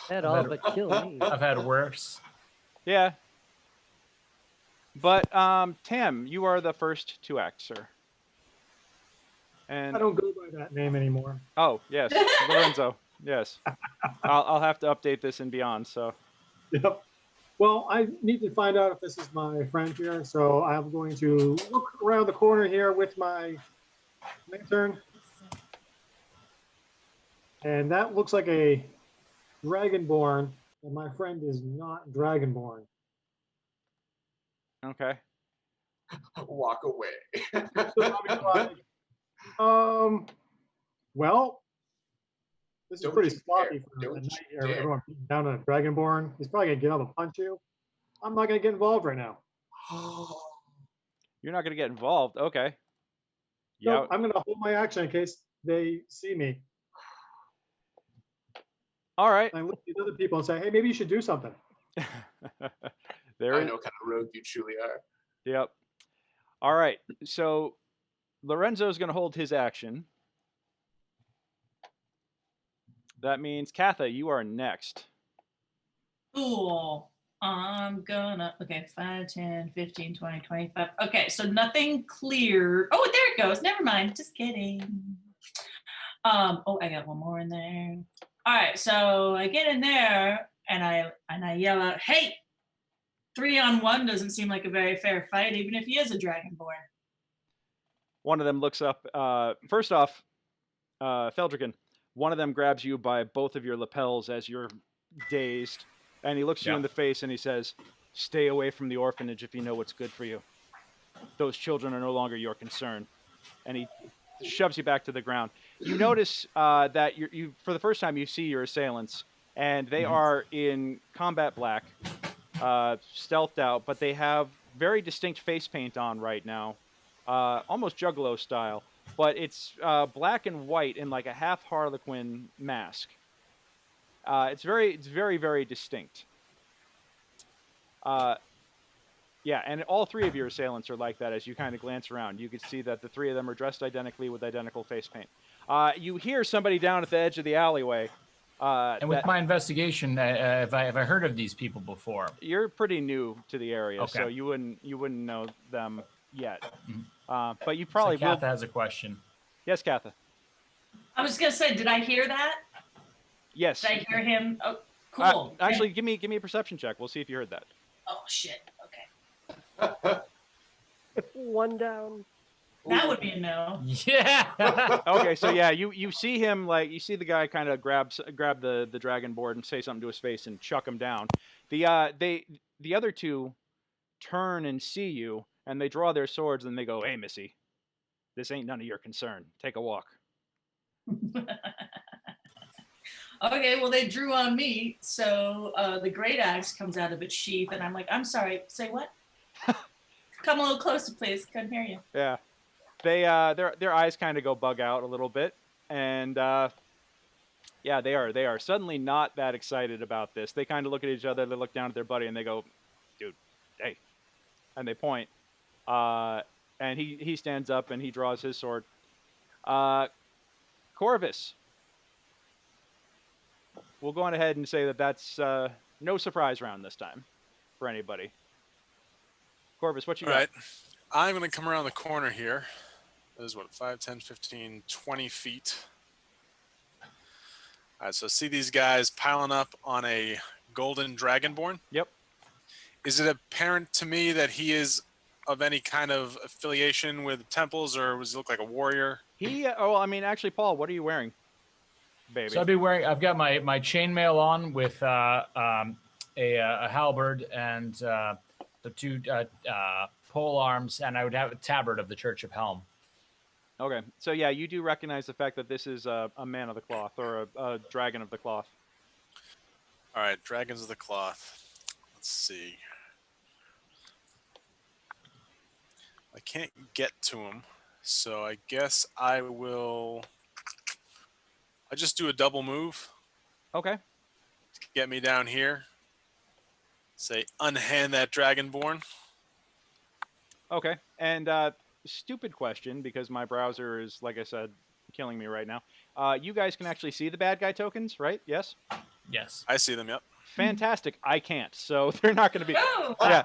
At I've all, had, but kill me. I've had worse. Yeah. But Tam, you are the first to act, sir. And I don't go by that name anymore. oh yes, Lorenzo. Yes, I'll have to update this and beyond. So Yep. Well, I need to find out if this is my friend here, so I'm going to look around the corner here with my lantern, and that looks like a dragonborn, and my friend is not dragonborn. okay. Walk away. So I'll be like, well, this is Don't pretty you sloppy dare. for a Don't night you here. dare. Everyone beating down on a dragonborn. He's probably gonna get up and punch you. I'm not gonna get involved right now. You're not going to get involved. Okay. Yeah. No, I'm gonna hold my action in case they see me. All right. I look at these other people and say, hey, maybe you should do something. There I is. know what kind of rogue you truly are. Yep. All right. So Lorenzo's going to hold his action. That means Katha, you are next. Cool. I'm gonna, okay, 5, 10, 15, 20, 25. Okay, so nothing clear. Oh, there it goes. Never mind. Just kidding. Oh, I got one more in there. All right, so I get in there and I yell out, hey, 3-on-1 doesn't seem like a very fair fight, even if he is a dragonborn. One of them looks up. First off, Feldrigan, one of them grabs you by both of your lapels as you're dazed, and he looks you in the face and he says, "Stay away from the orphanage if you know what's good for you. Those children are no longer your concern." And he shoves you back to the ground. You notice that you, for the first time, you see your assailants, and they are in combat black, stealthed out, but they have very distinct face paint on right now, almost Juggalo style. But it's black and white in like a half Harlequin mask. It's very, very distinct. Yeah, and all three of your assailants are like that. As you kind of glance around, you can see that the three of them are dressed identically with identical face paint. You hear somebody down at the edge of the alleyway. And with my investigation, have I heard of these people before? You're pretty new to the area, Okay. so you wouldn't know them yet. Mm-hmm. But you probably so Katha has a question. Yes, Katha. I was gonna say, did I hear that? Yes. Did I hear him? Oh, cool. Actually, give me a perception check. We'll see if you heard that. Oh shit. Okay. One down. That would be a no. Yeah. Okay, so yeah, you see him, like, you see the guy kind of grab the dragon board and say something to his face and chuck him down. The other two turn and see you, and they draw their swords and they go, "Hey, Missy, this ain't none of your concern. Take a walk." Okay, well, they drew on me, so the great axe comes out of its sheath, and I'm like, I'm sorry, say what? Come a little closer, please. Couldn't hear you. Yeah, they their eyes kind of go bug out a little bit, and yeah, they are suddenly not that excited about this. They kind of look at each other, they look down at their buddy, and they go, "Dude, hey," and they point. And he stands up and he draws his sword. Corvus. We'll go on ahead and say that that's no surprise round this time for anybody. Corvus, what you got? All right. I'm going to come around the corner here. That is what, 5, 10, 15, 20 feet. All right, so see these guys piling up on a golden dragonborn? Yep. Is it apparent to me that he is of any kind of affiliation with temples, or does he look like a warrior? I mean, actually, Paul, what are you wearing? Baby. So I've got my chainmail on with a halberd and the two pole arms, and I would have a tabard of the Church of Helm. Okay, so yeah, you do recognize the fact that this is a man of the cloth, or a dragon of the cloth. All right, dragons of the cloth. Let's see. I can't get to him, so I guess I just do a double move. Okay. To get me down here. Say, unhand that dragonborn. Okay, and stupid question, because my browser is, like I said, killing me right now. You guys can actually see the bad guy tokens, right? Yes? Yes. I see them. Yep. Fantastic. I can't, so they're not going to be. Oh, Yeah.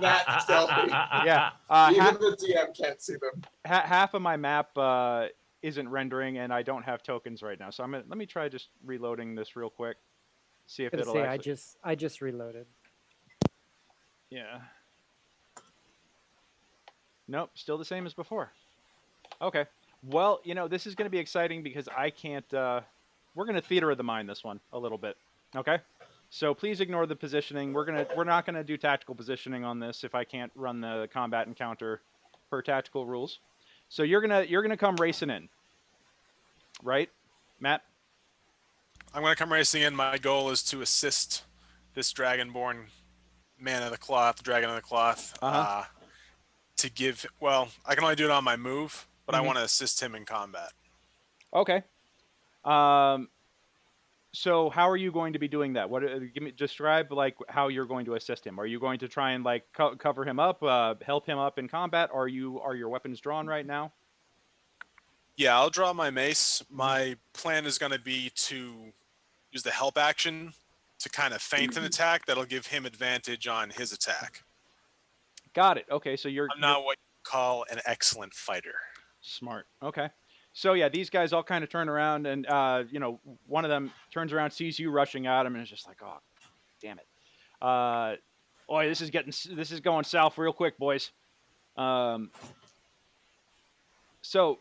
That stealthy. Yeah. Even the DM can't see them. Half of my map isn't rendering, and I don't have tokens right now. So let me try just reloading this real quick. See if Gonna it'll say actually. I just reloaded. Yeah. Nope, still the same as before. Okay. Well, this is going to be exciting because I can't. We're going to theater of the mind this one a little bit. Okay. So please ignore the positioning. We're not gonna do tactical positioning on this if I can't run the combat encounter per tactical rules. So you're gonna come racing in, right, Matt? I'm going to come racing in. My goal is to assist this Dragonborn man of the cloth, dragon of the cloth, Uh-huh. to give. Well, I can only do it on my move, but I Mhm. want to assist him in combat. Okay. So how are you going to be doing that? Describe like how you're going to assist him. Are you going to try and like cover him up, help him up in combat? Are your weapons drawn right now? Yeah, I'll draw my mace. My plan is going to be to use the help action to kind of feint an attack that'll give him advantage on his attack. Got it. Okay, so I'm you're not what you call an excellent fighter. smart. Okay. So yeah, these guys all kind of turn around, and one of them turns around, sees you rushing at him, and is just like, "Oh, damn it! Boy, this is going south real quick, boys." So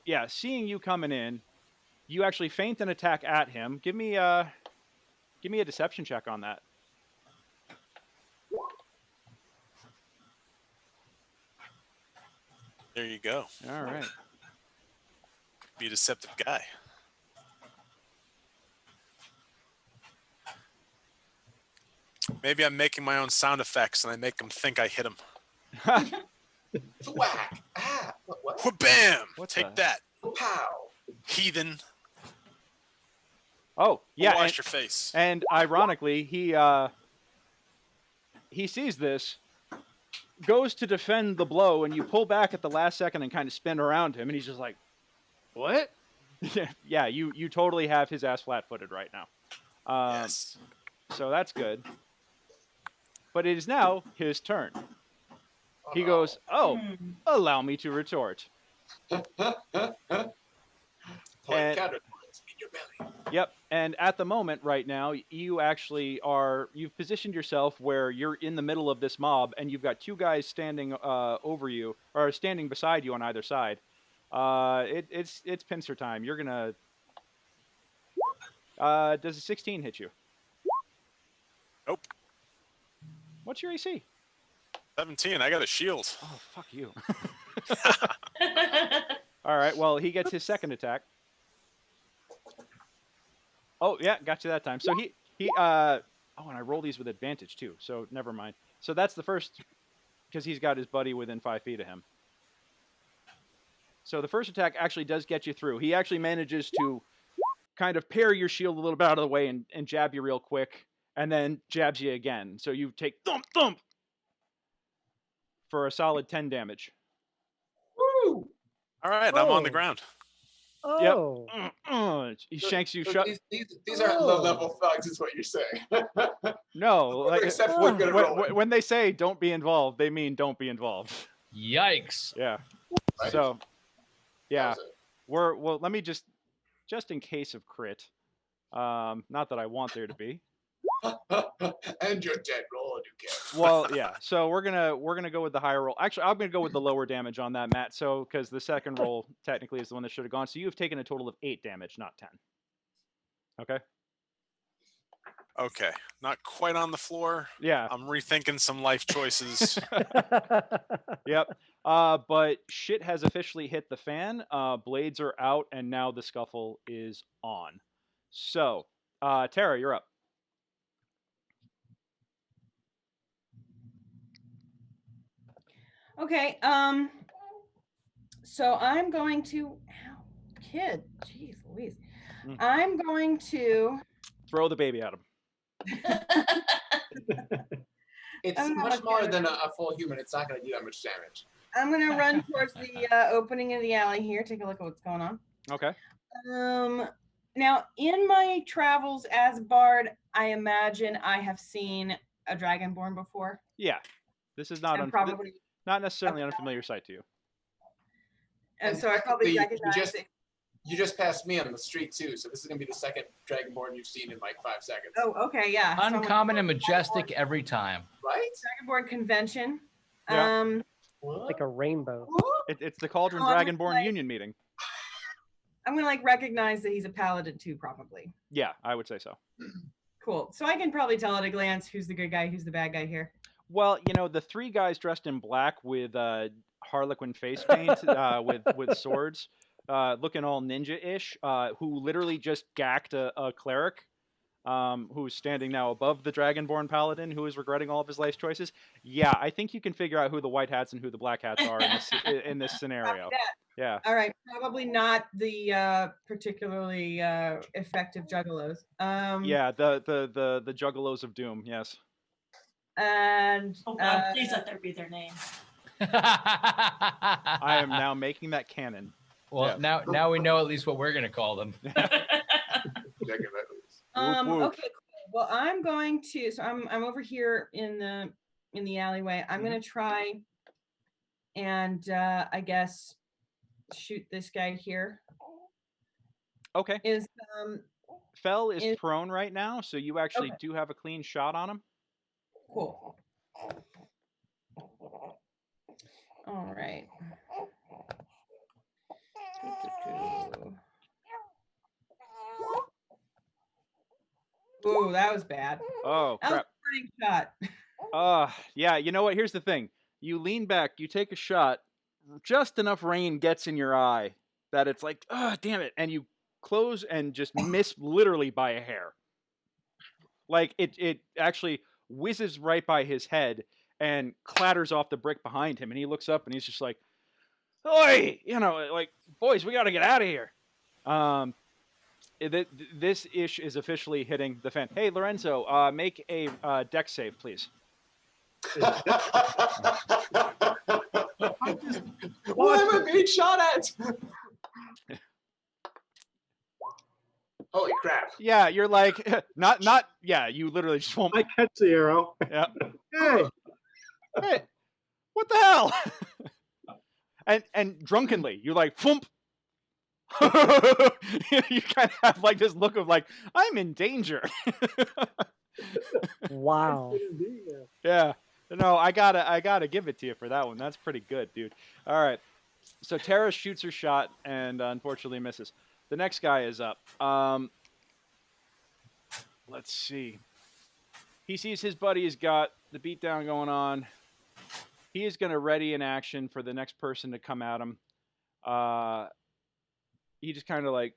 yeah, seeing you coming in, you actually feint an attack at him. Give me a deception check on that. There you go. All right. Be a deceptive guy. Maybe I'm making my own sound effects and I make them think I hit him. Whack. Ah. What? Bam! What Take the- that, Pow. heathen. Oh yeah, Wash your face. and ironically, he sees this, goes to defend the blow, and you pull back at the last second and kind of spin around him, and he's just like, "What?" Yeah, you totally have his ass flat-footed right now. Yes. So that's good. But it is now his turn. He goes, "Oh, allow me to retort." Point counterpoint in your belly. Yep. And at the moment right now, you've positioned yourself where you're in the middle of this mob, and you've got two guys standing over you, or standing beside you on either side. It's pincer time. You're gonna. Does a 16 hit you? Nope. What's your AC? 17. I got a shield. Oh, fuck you. All right. Well, he gets his second attack. Oh yeah, got you that time. So he and I roll these with advantage too. So never mind. So that's the first, because he's got his buddy within 5 feet of him. So the first attack actually does get you through. He actually manages to kind of parry your shield a little bit out of the way and jab you real quick, and then jabs you again. So you take thump thump for a solid 10 damage. Woo! All right, I'm on the Oh. ground. Oh. He shanks you So shut. these aren't low-level thugs, is what you're saying. No, like, Except we're good at rolling. when they say don't be involved, they mean don't be involved. Yikes. Yeah. Right? So, yeah, That was well, let me just in case of crit, not that I want there to be. it. And you're dead. Roll a new character. Well, yeah. So we're gonna go with the higher roll. Actually, I'm gonna go with the lower damage on that, Matt. So because the second roll technically is the one that should have gone. So you've taken a total of 8 damage, not 10. Okay. Okay, not quite on the floor. Yeah. I'm rethinking some life choices. Yep. But shit has officially hit the fan. Blades are out, and now the scuffle is on. So, Tara, you're up. Okay. So I'm going to. Ow, kid. Jeez Louise. Mm. I'm going to. Throw the baby at him. It's I'm not much much smaller damage. than a full human. It's not going to do that much damage. I'm going to run towards the opening of the alley here. Take a look at what's going on. Okay. Now, in my travels as Bard, I imagine I have seen a Dragonborn before. Yeah, this is not And probably, not necessarily an unfamiliar sight to you. and so I probably technically, recognize it. you just passed me on the street too, so this is gonna be the second Dragonborn you've seen in like 5 seconds. Oh, okay, yeah. So I'm gonna Uncommon go and with majestic every time. Right? Dragonborn convention. Yeah. What? Like a rainbow. It's the Cauldron Oh, I'm Dragonborn like- Union meeting. I'm gonna like recognize that he's a paladin too, probably. Yeah, I would say so. Cool. So I can probably tell at a glance who's the good guy, who's the bad guy here. Well, you know, the three guys dressed in black with Harlequin face paint, with swords, looking all ninja-ish, who literally just gacked a cleric, who's standing now above the Dragonborn paladin, who is regretting all of his life's choices. Yeah, I think you can figure out who the white hats and who the black hats are in this scenario. Copy that. Yeah. All right, probably not the particularly effective juggalos. Yeah, the Juggalos of Doom. Yes. And Oh God, please let there be their name. I am now making that canon. Well, Yeah. now we know at least what we're gonna call them. Whoop, whoop. okay, cool. Well, I'm going to. So I'm over here in the alleyway. I'm gonna try and I guess shoot this guy here. Okay. Is Fell is is- prone right now, so you actually Okay. do have a clean shot on him. cool. All right. Ooh, that was bad. Oh That was crap. a burning shot. Yeah, you know what? Here's the thing. You lean back, you take a shot, just enough rain gets in your eye that it's like, damn it. And you close and just miss literally by a hair. Like it actually whizzes right by his head and clatters off the brick behind him. And he looks up and he's just like, "Oi, you know, like, boys, we got to get out of here." This ish is officially hitting the fan. Hey, Lorenzo, make a deck save, please. Why am I being shot at? Holy crap. Yeah, you're like, not, yeah, you literally just won't. I catch the arrow. Yeah. Hey, Hey, what the hell? and drunkenly, you're like, thump. You kind of have like this look of like, I'm in danger. Wow. Yeah. No, I gotta give it to you for that one. That's pretty good, dude. All right. So Tara shoots her shot and unfortunately misses. The next guy is up. Let's see. He sees his buddy has got the beatdown going on. He is going to ready in action for the next person to come at him. He just kind of like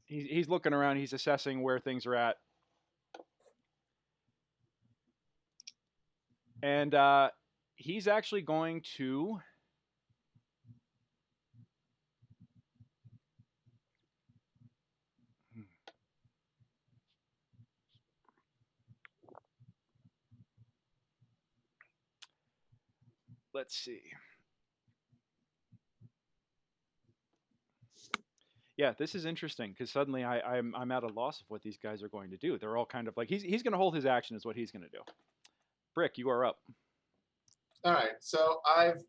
he's looking around. He's assessing where things are at. And he's actually going to let's see. Yeah, this is interesting because suddenly I'm at a loss of what these guys are going to do. They're all kind of like he's going to hold his action is what he's going to do. Brick, you are up. All right, so I've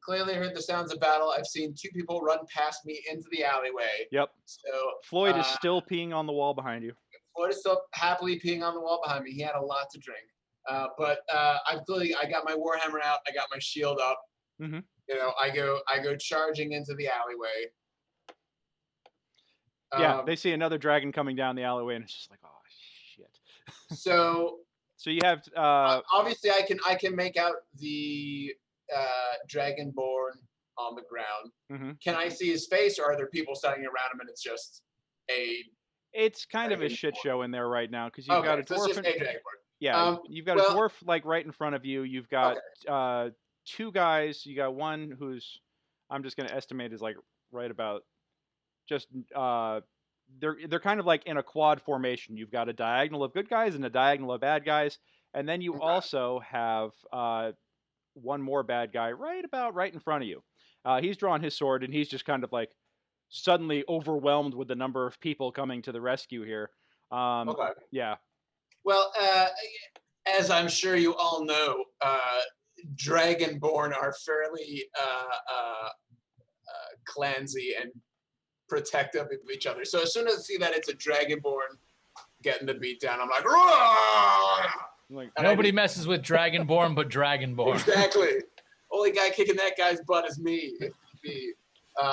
clearly heard the sounds of battle. I've seen two people run past me into the alleyway. Yep. So Floyd is still peeing on the wall behind you. Floyd is still happily peeing on the wall behind me. He had a lot to drink. But I got my warhammer out. I got my shield up. Mm-hmm. You know, I go charging into the alleyway. Yeah, they see another dragon coming down the alleyway, and it's just like, oh shit. So you have obviously I can make out the dragonborn on the ground. Mm-hmm. Can I see his face, or are there people standing around him and it's just a? It's kind of a shit show in there right now because you've got a so it's dwarf. just a dragonborn. Yeah, you've got a dwarf like right in front of you. You've got two guys. You got one who's I'm just going to estimate is like right about just they're kind of like in a quad formation. You've got a diagonal of good guys and a diagonal of bad guys, and then you also have one more bad guy right in front of you. He's drawn his sword and he's just kind of like suddenly overwhelmed with the number of people coming to the rescue here. Okay. Yeah. Well, as I'm sure you all know, Dragonborn are fairly clansy and protective of each other. So as soon as I see that it's a Dragonborn getting the beat down, I'm like, "Roar!" Like, And I Nobody just- messes with Dragonborn but Dragonborn. Exactly. Only guy kicking that guy's butt is me. If me.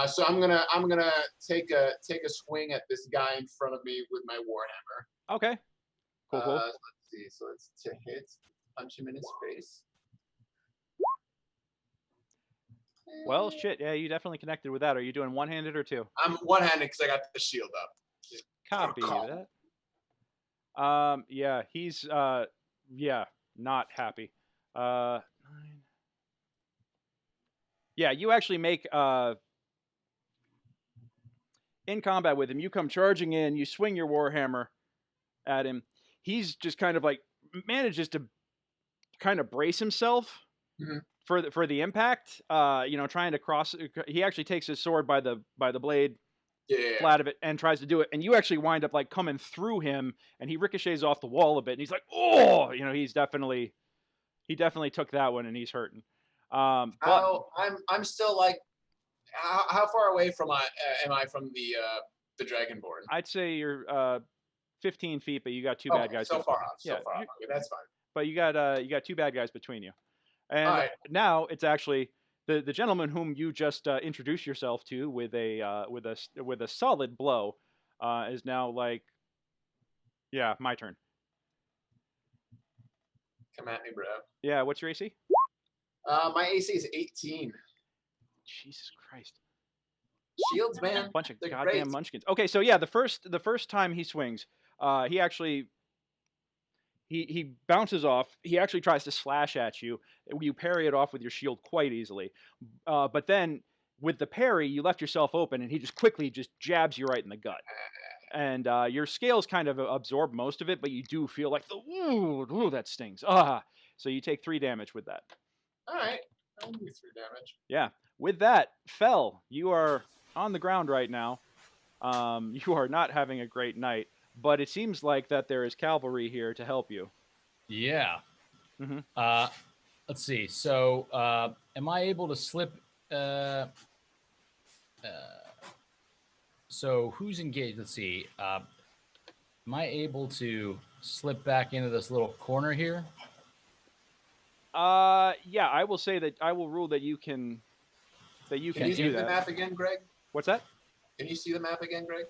So I'm gonna take a swing at this guy in front of me with my warhammer. okay. Cool. Cool. Let's see. So it's to hit, punch him in his face. Well, shit. Yeah, you definitely connected with that. Are you doing one-handed or two? I'm one-handed because I got the shield up. Copy that. Yeah, he's yeah, not happy. 9. Yeah, you actually make in combat with him. You come charging in, you swing your warhammer at him. He's just kind of like manages to kind of brace himself Mhm. for the impact. Trying to cross. He actually takes his sword by the blade Yeah. flat of it and tries to do it, and you actually wind up like coming through him, and he ricochets off the wall a bit, and he's like, oh, he definitely took that one, and he's hurting. But I'm still like, how far away from am I from the Dragonborn? I'd say you're 15 feet, but you got two Oh, bad guys. so far off. Yeah, So far off. Okay, that's fine. but you got two bad guys between you, and All right. now it's actually the gentleman whom you just introduced yourself to with a solid blow is now like, yeah, my turn. Come at me, bro. Yeah, what's your AC? My AC is 18. Jesus Christ. Shields, man. Bunch of They're goddamn great. munchkins. Okay, so yeah, the first time he swings, he actually he bounces off. He actually tries to slash at you. You parry it off with your shield quite easily, but then with the parry, you left yourself open, and he just quickly just jabs you right in the gut. And your scales kind of absorb most of it, but you do feel like the ooh, that stings. So you take 3 damage with that. All right. I'll do 3 damage. Yeah. With that, Fel, you are on the ground right now. You are not having a great night, but it seems like that there is cavalry here to help you. Yeah. Mhm. Let's see. So, am I able to slip? So who's engaged? Let's see. Am I able to slip back into this little corner here? Yeah, I will say that I will rule that you can Can you do see the that. map again, Greg? What's that? Can you see the map again, Greg?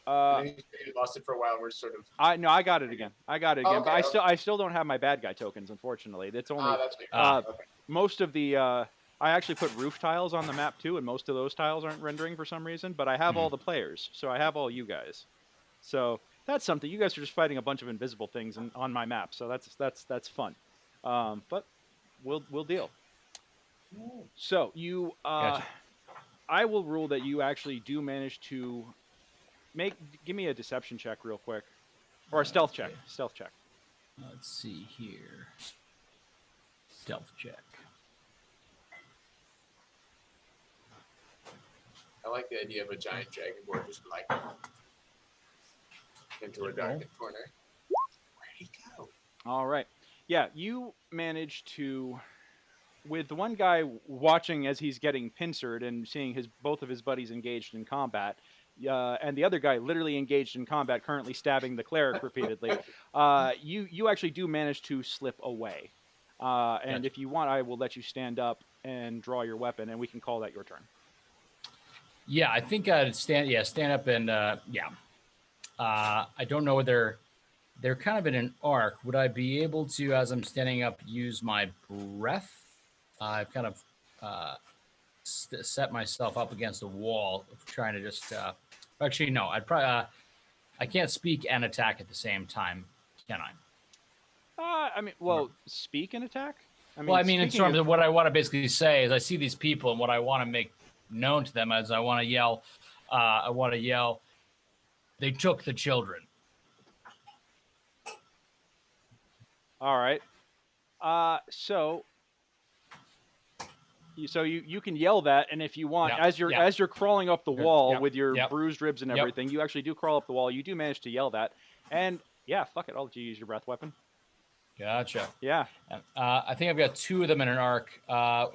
Uh, You lost it for a while. We're sort of. I got it again. I got it again, but Okay, I still don't have my bad guy tokens, unfortunately. That's only That's weird. Okay. most of the I actually put roof tiles on the map too, and most of those tiles aren't rendering for some reason, but I have all the players, so I have all you guys. So that's something. You guys are just fighting a bunch of invisible things on my map, so that's fun. But we'll deal. So you Gotcha. I will rule that you actually do manage to give me a deception check real quick, or a stealth check. Okay. Stealth check. Let's see here. Stealth check. I like the idea of a giant dragonborn just like into a darkened corner. Where'd he go? All right. Yeah, you manage to, with the one guy watching as he's getting pincered and seeing both of his buddies engaged in combat, and the other guy literally engaged in combat, currently stabbing the cleric repeatedly. You actually do manage to slip away. And Gotcha. if you want, I will let you stand up and draw your weapon, and we can call that your turn. Yeah, I think I'd stand up and I don't know whether they're kind of in an arc. Would I be able to, as I'm standing up, use my breath? I've kind of set myself up against a wall, trying to just. Actually, no. I'd probably. I can't speak and attack at the same time, can I? I mean, well, speak and attack. In terms of what I want to basically say is, I see these people, and what I want to make known to them is, I want to yell. They took the children. All right. So So you can yell that, and if you want, Yep, as you're crawling up the Yep, wall yep, with your yep. bruised ribs and Yep. everything, you actually do crawl up the wall. You do manage to yell that, and yeah, fuck it, I'll let you use your breath weapon. Gotcha. Yeah. I think I've got 2 of them in an arc.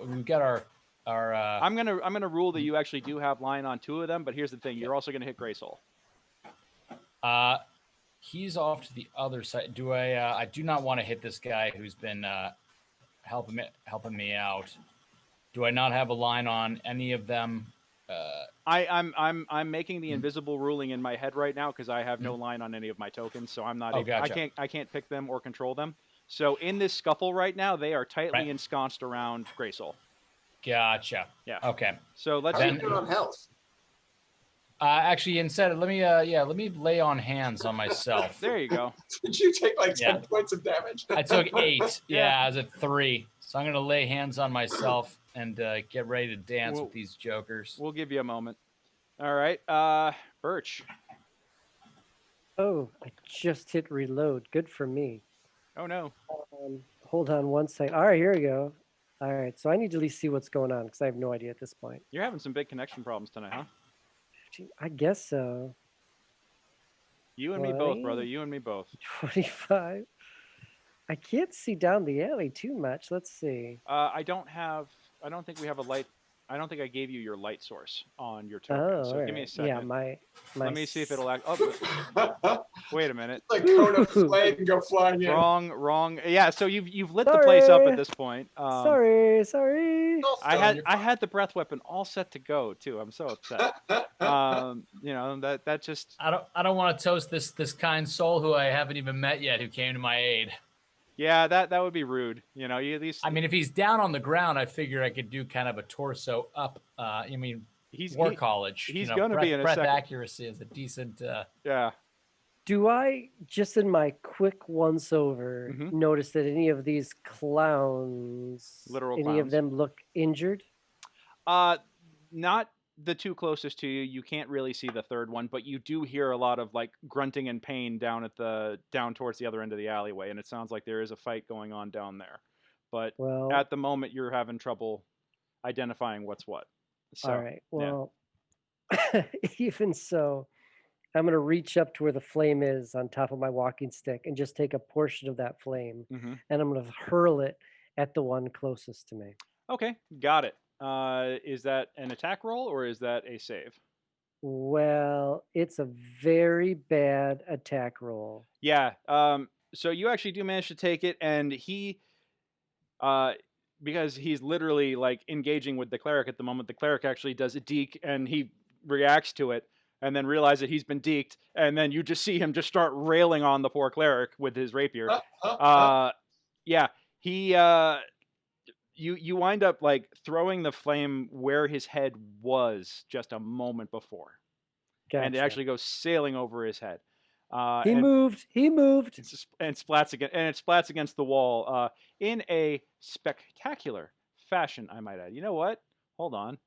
We've got our. I'm gonna rule that you actually do have line on 2 of them, but here's the thing: you're also gonna hit Gray Soul. He's off to the other side. Do I? I do not want to hit this guy who's been helping me out. Do I not have a line on any of them? I'm making the invisible ruling in my head right now because I have no line on any of my tokens, so I'm not. Oh, gotcha. I can't pick them or control them. So in this scuffle right now, they are tightly Right. ensconced around Gray Soul. Gotcha. Yeah. Okay. So let's. How are Then- you doing on health? Actually, instead, let me lay on hands on myself. There you go. Did you take like 10 Yeah. points of damage? I took 8. Yeah. Yeah, I was at 3. So I'm gonna lay hands on myself and get ready to dance Well- with these jokers. We'll give you a moment. All right, Birch. Oh, I just hit reload. Good for me. Oh no. Hold on one second. All right, here we go. All right, so I need to at least see what's going on because I have no idea at this point. You're having some big connection problems tonight, huh? 15, I guess so. You and me both, brother. 20. You and me both. 25. I can't see down the alley too much. Let's see. I don't think we have a light. I don't think I gave you your light source on your token. So all give me a right. second. Yeah, my Let me see if it'll act. Oh, wait a minute. Like cone of flame and go flying in. Wrong. Yeah. So you've lit the place up Sorry. at this point. Sorry. I had the breath weapon all set to go too. I'm so upset. That just. I don't want to toast this kind soul who I haven't even met yet who came to my aid. Yeah, that would be rude. You at least. I mean, if he's down on the ground, I figure I could do kind of a torso up. War College. He's gonna be in a breath second. accuracy is a decent. Yeah. Do I just in my quick once over Mhm. notice that any of these clowns, Literal any clowns. of them look injured? Not the 2 closest to you. You can't really see the third one, but you do hear a lot of like grunting and pain down towards the other end of the alleyway, and it sounds like there is a fight going on down there. But Well, at the moment, you're having trouble identifying what's what. So, all right. yeah. Well, even so, I'm going to reach up to where the flame is on top of my walking stick and just take a portion of that flame, Mhm. and I'm going to hurl it at the one closest to me. Okay, got it. Is that an attack roll or is that a save? Well, it's a very bad attack roll. Yeah. So you actually do manage to take it, and he, because he's literally like engaging with the cleric at the moment, the cleric actually does a deke, and he reacts to it, and then realizes that he's been deked, and then you just see him just start railing on the poor cleric with his rapier. Yeah. He. You wind up like throwing the flame where his head was just a moment before, and it Gotcha. actually goes sailing over his head. He and moved. and splats again, and it splats against the wall in a spectacular fashion, I might add. You know what? Hold on.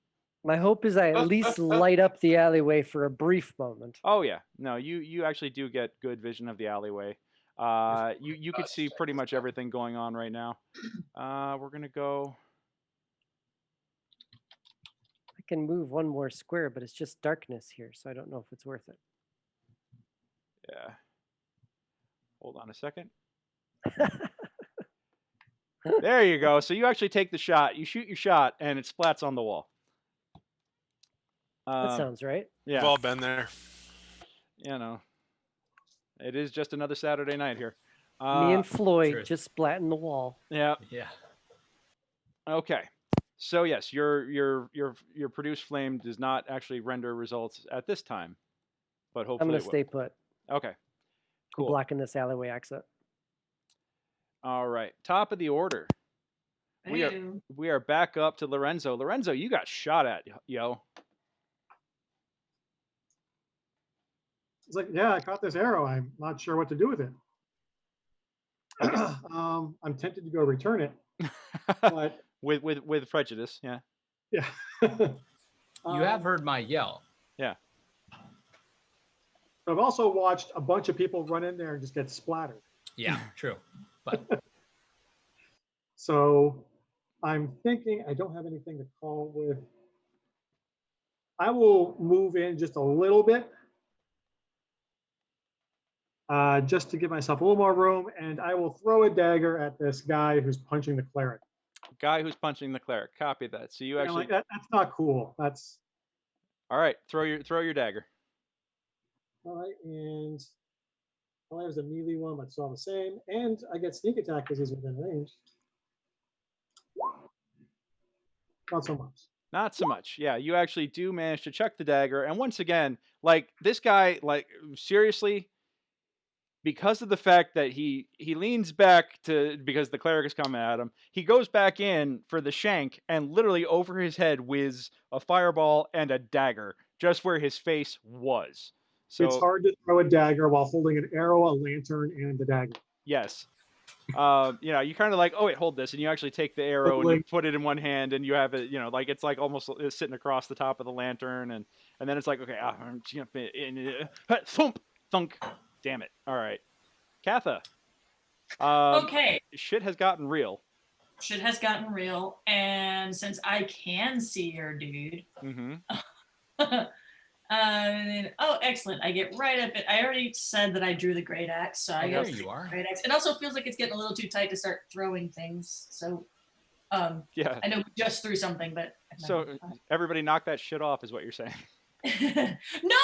My hope is I at least light up the alleyway for a brief moment. Oh yeah, no, you actually do get good vision of the alleyway. You could see pretty much everything going on right now. We're gonna go. I can move one more square, but it's just darkness here, so I don't know if it's worth it. Yeah. Hold on a second. There you go. So you actually take the shot. You shoot your shot, and it splats on the wall. That sounds right. Yeah. We've all been there. It is just another Saturday night here. Me and Floyd truth. just splatting the wall. Yeah. Yeah. Okay. So yes, your produced flame does not actually render results at this time, but I'm hopefully gonna it will. stay put. Okay. I'm Cool. blocking this alleyway exit. All right. Top of the order. Ew. We are back up to Lorenzo. Lorenzo, you got shot at, yo. It's like, yeah, I caught this arrow. I'm not sure what to do with it. I'm tempted to go return it, but with prejudice, yeah. yeah. You have heard my yell. Yeah. I've also watched a bunch of people run in there and just get splattered. Yeah, true. But So I'm thinking I don't have anything to call with. I will move in just a little bit, just to give myself a little more room, and I will throw a dagger at this guy who's punching the cleric. Guy who's punching the cleric. Copy that. So you Yeah, actually. like that's not cool. That's All right. Throw your dagger. all right, and all I have is a melee one, but it's all the same. And I get sneak attack because he's within range. Not so much. Not so much. Yeah, you actually do manage to chuck the dagger. And once again, like this guy, like seriously, because of the fact that he leans back to because the cleric is coming at him, he goes back in for the shank and literally over his head whiz a fireball and a dagger just where his face was. So It's hard to throw a dagger while holding an arrow, a lantern, and the dagger. yes. You kind of like, oh wait, hold this, and you actually take the arrow and you put it in one hand, and you have it, like it's like almost sitting across the top of the lantern, and then it's like, okay, I'm jumping in, thump, thunk, damn it, all right, Katha. Okay. Shit has gotten real. Shit has gotten real, and since I can see your dude, oh, excellent! I get right up it. I already said that I drew the great axe, so I there guess you are. great axe. It also feels like it's getting a little too tight to start throwing things. So, yeah, I know we just threw something, but so everybody knock that shit off, is what you're saying. No.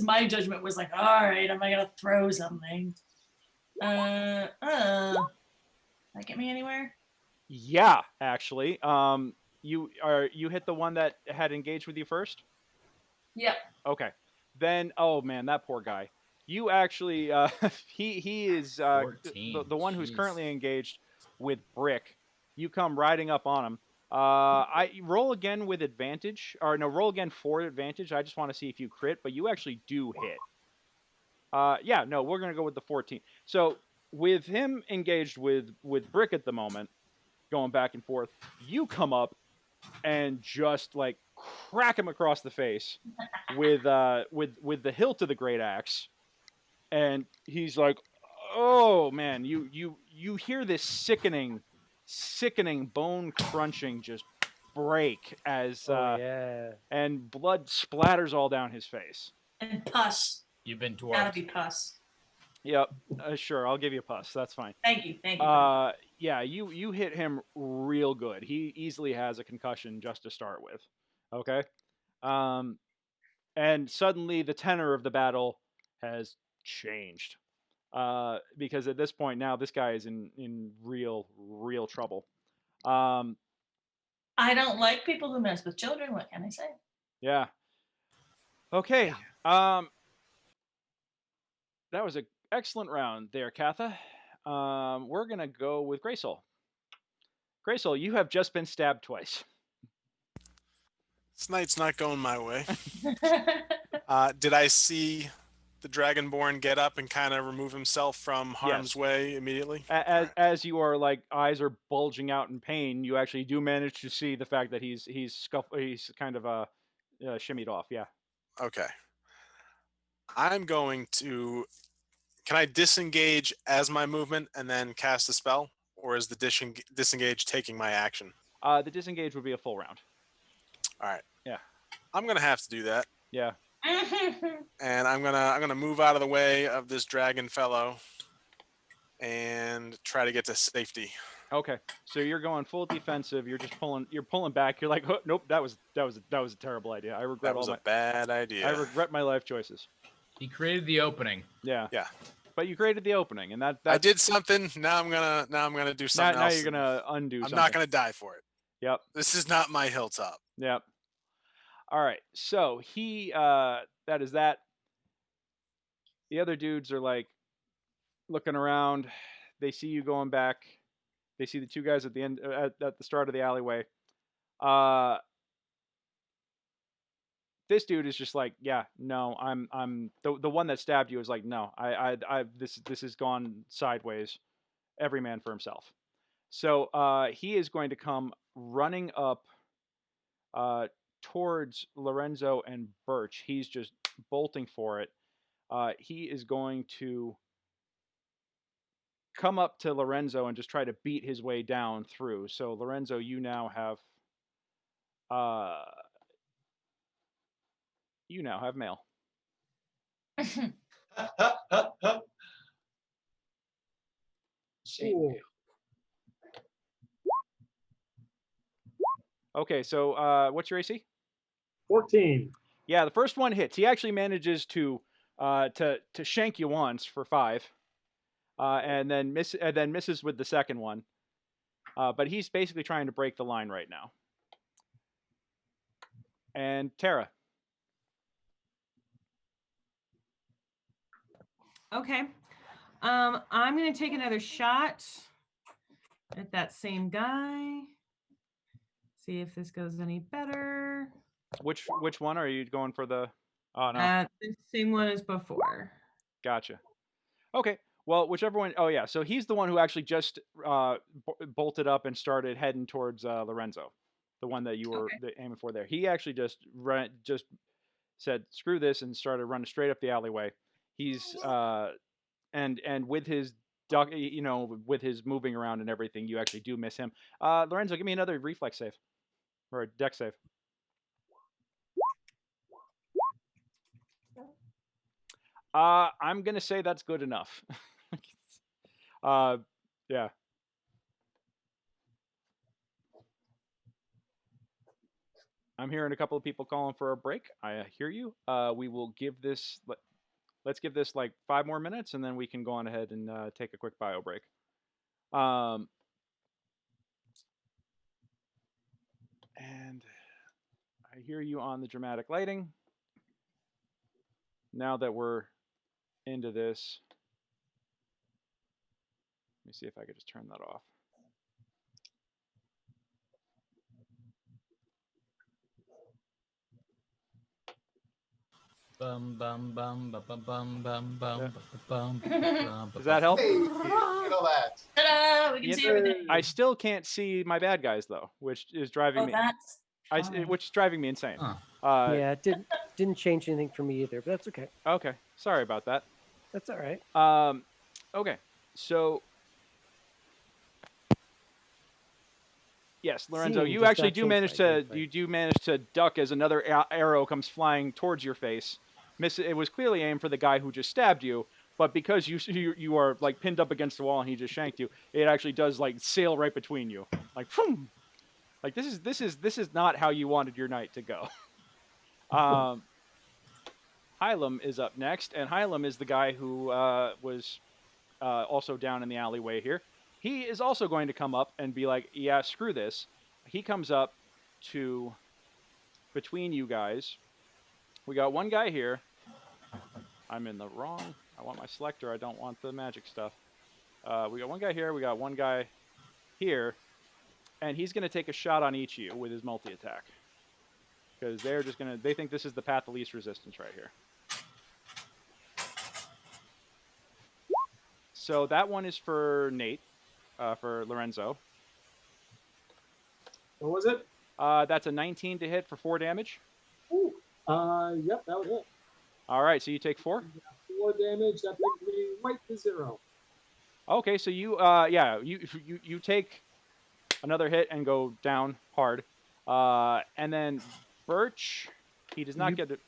My judgment was like, all right, am I gonna throw something? That get me anywhere? Yeah, actually. You hit the one that had engaged with you first? Yep. Okay. Then oh man, that poor guy. You actually he is the one who's currently engaged with Brick. You come riding up on him. I roll again with advantage, or no, roll again for advantage. I just want to see if you crit, but you actually do hit. Yeah, no, we're gonna go with the 14. So with him engaged with Brick at the moment, going back and forth, you come up and just like crack him across the face with the hilt of the great axe, and he's like, oh man, you hear this sickening bone crunching just break as and blood splatters all down his face. And pus. You've been dwarfed. Gotta be pus. Yep, sure, I'll give you a pus. That's fine. Thank you. Yeah, you hit him real good. He easily has a concussion just to start with. Okay, and suddenly the tenor of the battle has changed. Because at this point now, this guy is in real trouble. I don't like people who mess with children. What can I say? Yeah. Okay. That was an excellent round there, Katha. We're gonna go with Graysoul. Graysoul, you have just been stabbed twice. This night's not going my way. Did I see the Dragonborn get up and kind of remove himself from harm's way immediately? As you are like eyes are bulging out in pain, you actually do manage to see the fact that he's kind of shimmied off. Yeah. Okay. I'm going to. Can I disengage as my movement and then cast a spell, or is the disengage taking my action? The disengage would be a full round. All right. Yeah. I'm gonna have to do that. Yeah. And I'm gonna move out of the way of this dragon fellow and try to get to safety. Okay, so you're going full defensive. You're just pulling back. You're like, oh, nope, that was a terrible idea. I regret bad idea. I regret my life choices. He created the opening. Yeah. But you created the opening, and that I did something. Now I'm gonna do something now else. You're gonna undo. I'm not gonna die for it. Yep. This is not my hilltop. Yep. All right. So he that is that. The other dudes are like looking around. They see you going back. They see the two guys at the end at the start of the alleyway. This dude is just like, yeah, no, I'm the one that stabbed you is like, no, this has gone sideways. Every man for himself. So he is going to come running up towards Lorenzo and Birch. He's just bolting for it. He is going to come up to Lorenzo and just try to beat his way down through. So Lorenzo, you now have mail. Shame. Okay, so what's your AC? 14. Yeah, the first one hits. He actually manages to shank you once for 5, and then misses with the second one. But he's basically trying to break the line right now. And Tara. Okay. I'm gonna take another shot at that same guy. See if this goes any better. Which one are you going for? The oh no, The same one as before. Gotcha. Okay, well whichever one. Oh yeah, so he's the one who actually just bolted up and started heading towards Lorenzo, the one that you were aiming for there. He actually just said screw this and started running straight up the alleyway. He's and with his duck, with his moving around and everything, you actually do miss him. Lorenzo, give me another reflex save or a dex save. I'm gonna say that's good enough. Yeah. I'm hearing a couple of people calling for a break. I hear you. We will give this. Let's give this like 5 more minutes, and then we can go on ahead and take a quick bio break. And I hear you on the dramatic lighting. Now that we're into this, let me see if I could just turn that off. Bum bum bum bum bum bum bum bum bum. Does that help? Hey, look at all that. Ta-da! We can see everything. I still can't see my bad guys though, which is driving me. That's Which is driving me insane. Huh. Yeah, it didn't change anything for me either, but that's okay. Okay, sorry about that. That's all right. Okay, so yes, Lorenzo, Seeing you does actually not do change manage my to gameplay. duck as another arrow comes flying towards your face. It was clearly aimed for the guy who just stabbed you, but because you are like pinned up against the wall and he just shanked you, it actually does like sail right between you, like boom. Like this is not how you wanted your night to go. Hylam is up next, and Hylam is the guy who was also down in the alleyway here. He is also going to come up and be like, yeah, screw this. He comes up to between you guys. We got one guy here. I'm in the wrong. I want my selector. I don't want the magic stuff. We got one guy here. We got one guy here. And he's going to take a shot on each of you with his multi-attack. Because they think this is the path of least resistance right here. So that one is for Nate, for Lorenzo. What was it? That's a 19 to hit for 4 damage. Ooh. Yep, that would hit. All right, so you take 4. 4 damage. That brings me right to 0. Okay, so you you take another hit and go down hard. And then Birch, he does not get it.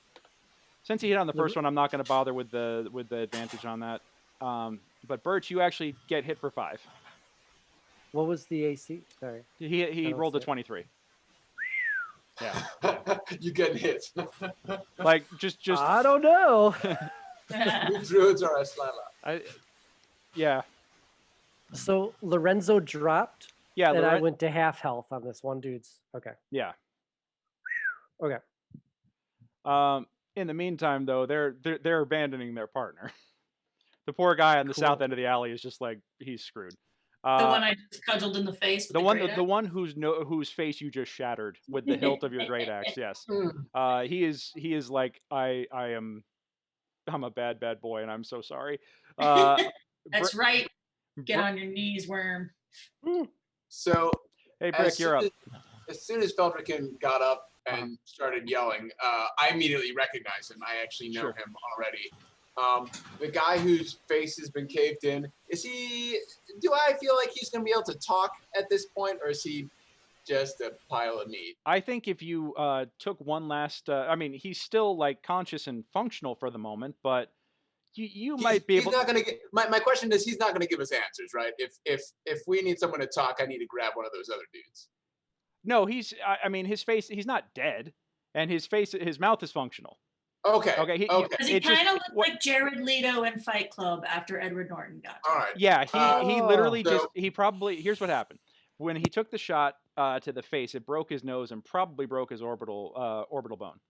Since he hit on the first one, I'm not going to bother with the advantage on that. But Birch, you actually get hit for 5. What was the AC? Sorry. He rolled a 23. Yeah. You getting hit. Like just I don't know. We druids are a slava. Yeah. So Lorenzo dropped. Yeah. And I went to half health on this one dude's. Okay. Yeah. Okay. In the meantime, though, they're abandoning their partner. The poor guy on the south end of the alley is just like he's screwed. The one I just cudgeled in the face. With the one whose face you just shattered with the hilt of your great axe. Yes. He is like I'm a bad boy and I'm so sorry. That's right. Get on your knees, worm. So hey, Brick, you're up. As soon as Feldricken got up and started yelling, I immediately recognized him. I actually know him already. The guy whose face has been caved in, do I feel like he's going to be able to talk at this point, or is he just a pile of meat? I think if you took one last, I mean, he's still like conscious and functional for the moment, but you might be He's able. not going to get. My question is, he's not going to give us answers, right? If we need someone to talk, I need to grab one of those other dudes. No, I mean, his face. He's not dead, and his mouth is functional. Okay. Okay. Okay. Does he kind of look like Jared Leto in Fight Club after Edward Norton got All right. Yeah, he literally so- here's what happened. When he took the shot to the face, it broke his nose and probably broke his orbital bone.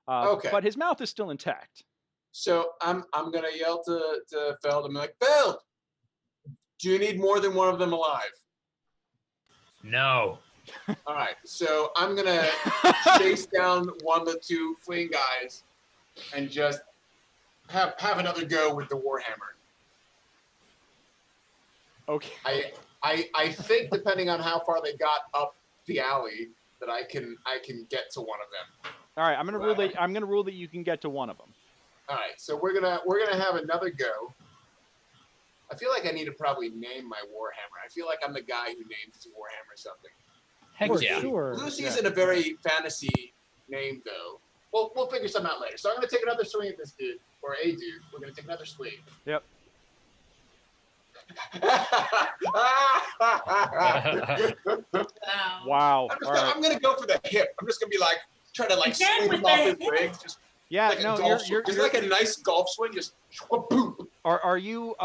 Okay. But his mouth is still intact. So I'm gonna yell to Feld. I'm like, Feld, do you need more than one of them alive? No. All right. So I'm gonna chase down one of the two fleeing guys and just have another go with the warhammer. Okay. I think depending on how far they got up the alley, that I can get to one of them. All right. I'm gonna rule that you can get to one of them. All right. So we're gonna have another go. I feel like I need to probably name my warhammer. I feel like I'm the guy who names the warhammer something. Heck For yeah. sure. Lucy's in a very fantasy name, though. We'll figure something out later. So I'm going to take another swing at this dude, or a dude. We're going to take another swing. Yep. Wow. I'm going to go for the hip. I'm just going to be like, try to like Again swing with him off the his hip. legs. Just Yeah. like a No. golf swing. Just like a nice golf swing. Just boom. Are you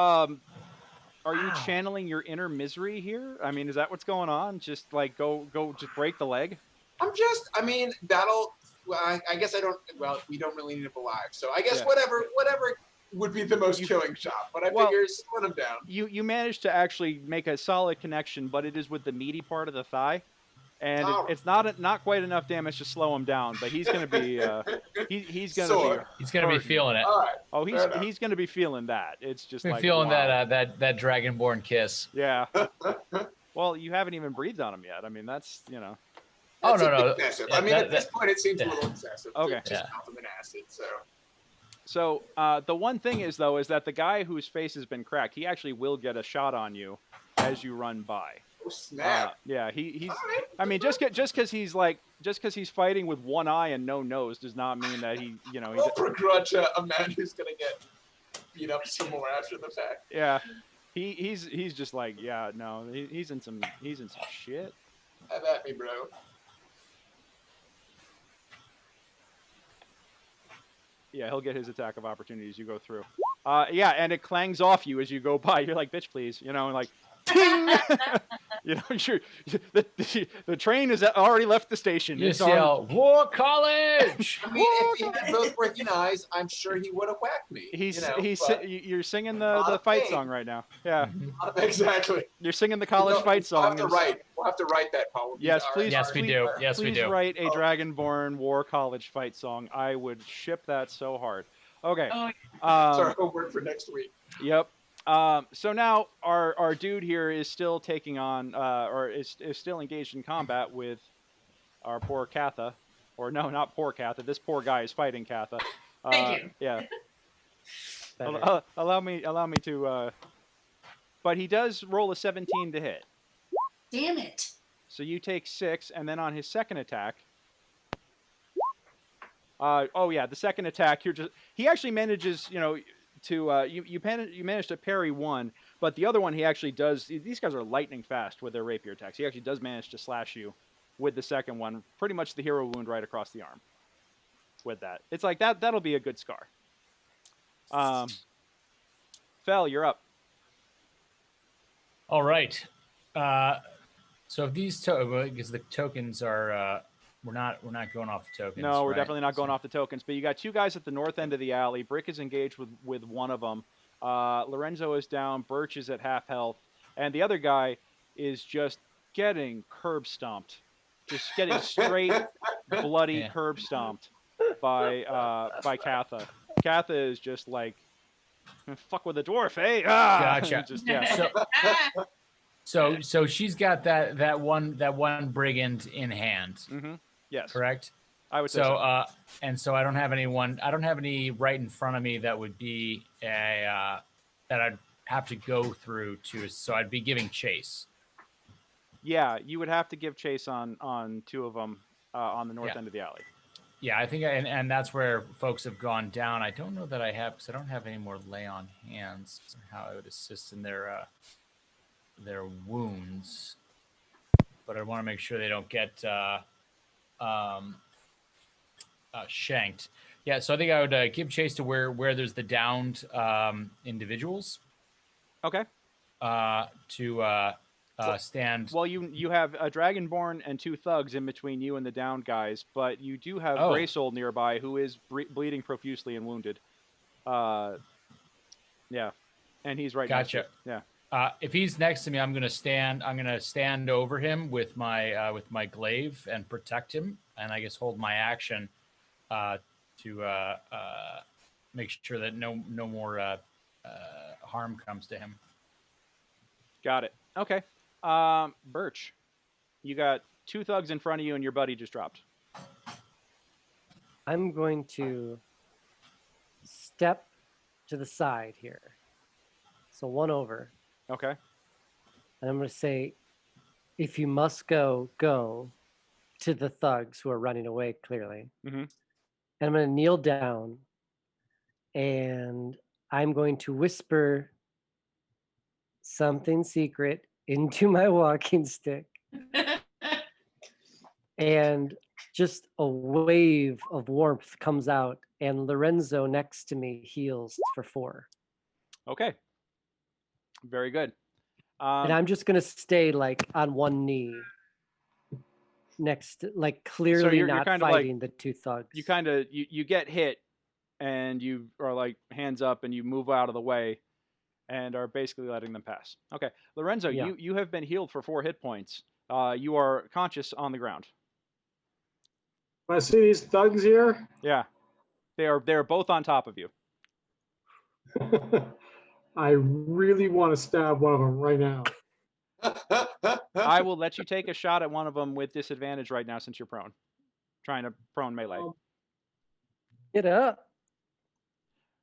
channeling your inner misery here? I mean, is that what's going on? Just like just break the leg. I mean, that'll. Well, I guess I don't. Well, we don't really need him alive. So I guess Yeah. whatever would be the most killing shot. But I figure split him down. You managed to actually make a solid connection, but it is with the meaty part of the thigh, and it's not quite enough damage to slow him down. But he's gonna be he's gonna Sore. He's gonna be feeling it. All right. Oh, Fair enough. he's gonna be feeling that. It's just Been like feeling wow. that dragonborn kiss. Yeah. Well, you haven't even breathed on him yet. I mean, that's Oh That's no. excessive. Yeah, I mean, that- at this point, it seems a yeah. little excessive. Okay. To just mouth him in acid. So. So the one thing is though is that the guy whose face has been cracked, he actually will get a shot on you as you run by. Oh snap! Yeah, he's. All right. I mean, just because he's fighting with one eye and no nose does not mean that he We'll begrudge a man who's gonna get beat up some more after the fact. yeah. He's just like no he's in some shit. Have at me, bro. Yeah, he'll get his attack of opportunity as you go through. Yeah, and it clangs off you as you go by. You're like, bitch, please, and like, ting! The train has already left the station. You It's just yell, War College! I mean, if he had both working eyes, I'm sure he would have whacked me. You're singing Lot the of fight pain. song right now. Yeah, exactly. you're singing the college fight We'll song. have to write that, Paul. Yes, please. Yes, we do. Yes, we Please do. write a Dragonborn War College fight song. I would ship that so hard. Okay. Oh, That's our homework for next week. Yep. So now our dude here is still taking on, or is still engaged in combat with our poor Katha. Or no, not poor Katha. This poor guy is fighting Katha. Thank you. Yeah. Better. Allow me to. But he does roll a 17 to hit. damn it. So you take 6, and then on his second attack. The second attack. He actually manages, to you manage to parry one, but the other one he actually does. These guys are lightning fast with their rapier attacks. He actually does manage to slash you with the second one, pretty much the hero wound right across the arm. With that, it's like that'll be a good scar. Fel, you're up. All right. So if these because the tokens are we're not going off the tokens. No, we're right? definitely not going off the tokens. But you got two guys at the north end of the alley. Brick is engaged with one of them. Lorenzo is down. Birch is at half health, and the other guy is just getting curb stomped, just getting straight bloody curb stomped by Katha. Katha is just like, fuck with the dwarf, eh? Ah! Gotcha. Just, yeah. So she's got that one brigand in hand. Mm-hmm. Yes. Correct. I would say So, and so I don't have anyone. I don't have any right in front of me that would be a that I'd have to go through to. So I'd be giving chase. Yeah, you would have to give chase on two of them on the north Yeah. end of the alley. Yeah, I think, and that's where folks have gone down. I don't know that I have, because I don't have any more lay on hands. Or how I would assist in their wounds, but I want to make sure they don't get shanked. Yeah, so I think I would give chase to where there's the downed individuals. Okay. To stand. Well, you have a Dragonborn and two thugs in between you and the downed guys, but you do have Oh. Grey Soul nearby, who is bleeding profusely and wounded. Yeah, and he's right next to Gotcha. you. Yeah. If he's next to me, I'm gonna stand over him with my glaive and protect him, and I guess hold my action to make sure that no more harm comes to him. Got it. Okay. Birch, you got two thugs in front of you, and your buddy just dropped. I'm going to step to the side here. So one over. Okay. And I'm going to say, if you must go, go to the thugs who are running away, clearly. Mm-hmm. And I'm going to kneel down and I'm going to whisper something secret into my walking stick. And just a wave of warmth comes out, and Lorenzo next to me heals for 4. Okay. Very good. And I'm just gonna stay like on one knee, next, like clearly you're not kinda fighting the two thugs. You kind of you get hit, and you are like hands up, and you move out of the way, and are basically letting them pass. Okay, Lorenzo, Yeah. you have been healed for 4 hit points. You are conscious on the ground. I see these thugs here. Yeah, they're both on top of you. I really want to stab one of them right now. I will let you take a shot at one of them with disadvantage right now since you're prone. Trying to prone melee. Get up.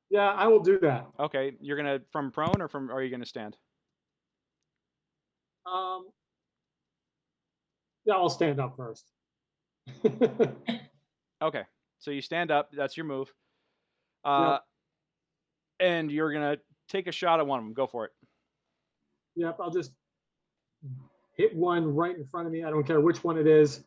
Yeah, I will do that. Okay, you're gonna from prone or are you gonna stand? Yeah, I'll stand up first. Okay, so you stand up. That's your move. Yep. And you're gonna take a shot at one of them. Go for it. Yep, I'll just hit one right in front of me. I don't care which one it is.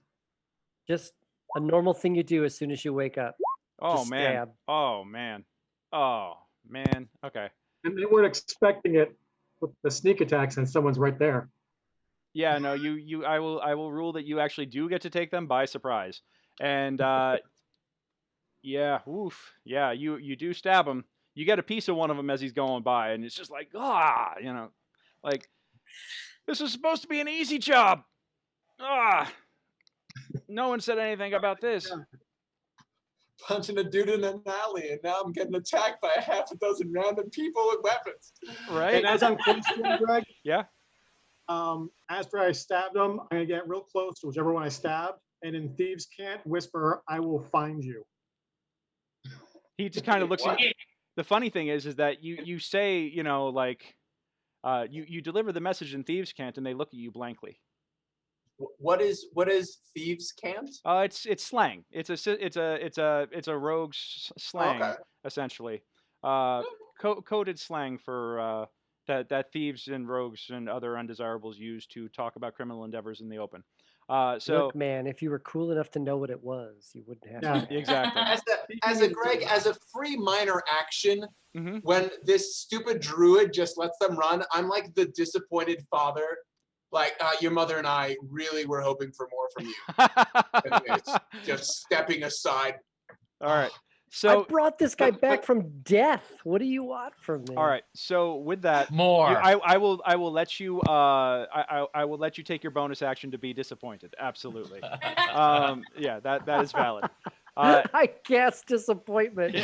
Just a normal thing you do as soon as you wake up. Oh Just man. stab. Oh man. Oh man. Okay. And they weren't expecting it with the sneak attack since someone's right there. Yeah, no, I will rule that you actually do get to take them by surprise. And yeah, oof. Yeah, you do stab him. You get a piece of one of them as he's going by, and it's just like, like this is supposed to be an easy job. No one said anything about this. Punching a dude in an alley, and now I'm getting attacked by a half a dozen random people with weapons. Right. And as I'm close to him, Greg, Yeah. After I stabbed him, I'm gonna get real close to whichever one I stabbed, and in Thieves Can't whisper, "I will find you." He just kind of looks at What? you. The funny thing is that you say, like, you deliver the message in Thieves Can't, and they look at you blankly. What is thieves can't? It's slang. It's a rogue slang, Okay. essentially. Coded slang for that thieves and rogues and other undesirables use to talk about criminal endeavors in the open. So Look, man, if you were cool enough to know what it was, you wouldn't have Yeah. to. exactly. As a free minor action, Hmm. when this stupid druid just lets them run, I'm like the disappointed father. Like, your mother and I really were hoping for more from you. And it's just stepping aside. All right. So I brought this guy back from death. What do you want from me? all right. So with that, More. I will let you I will let you take your bonus action to be disappointed. Absolutely. Yeah, that is valid. I guess disappointment.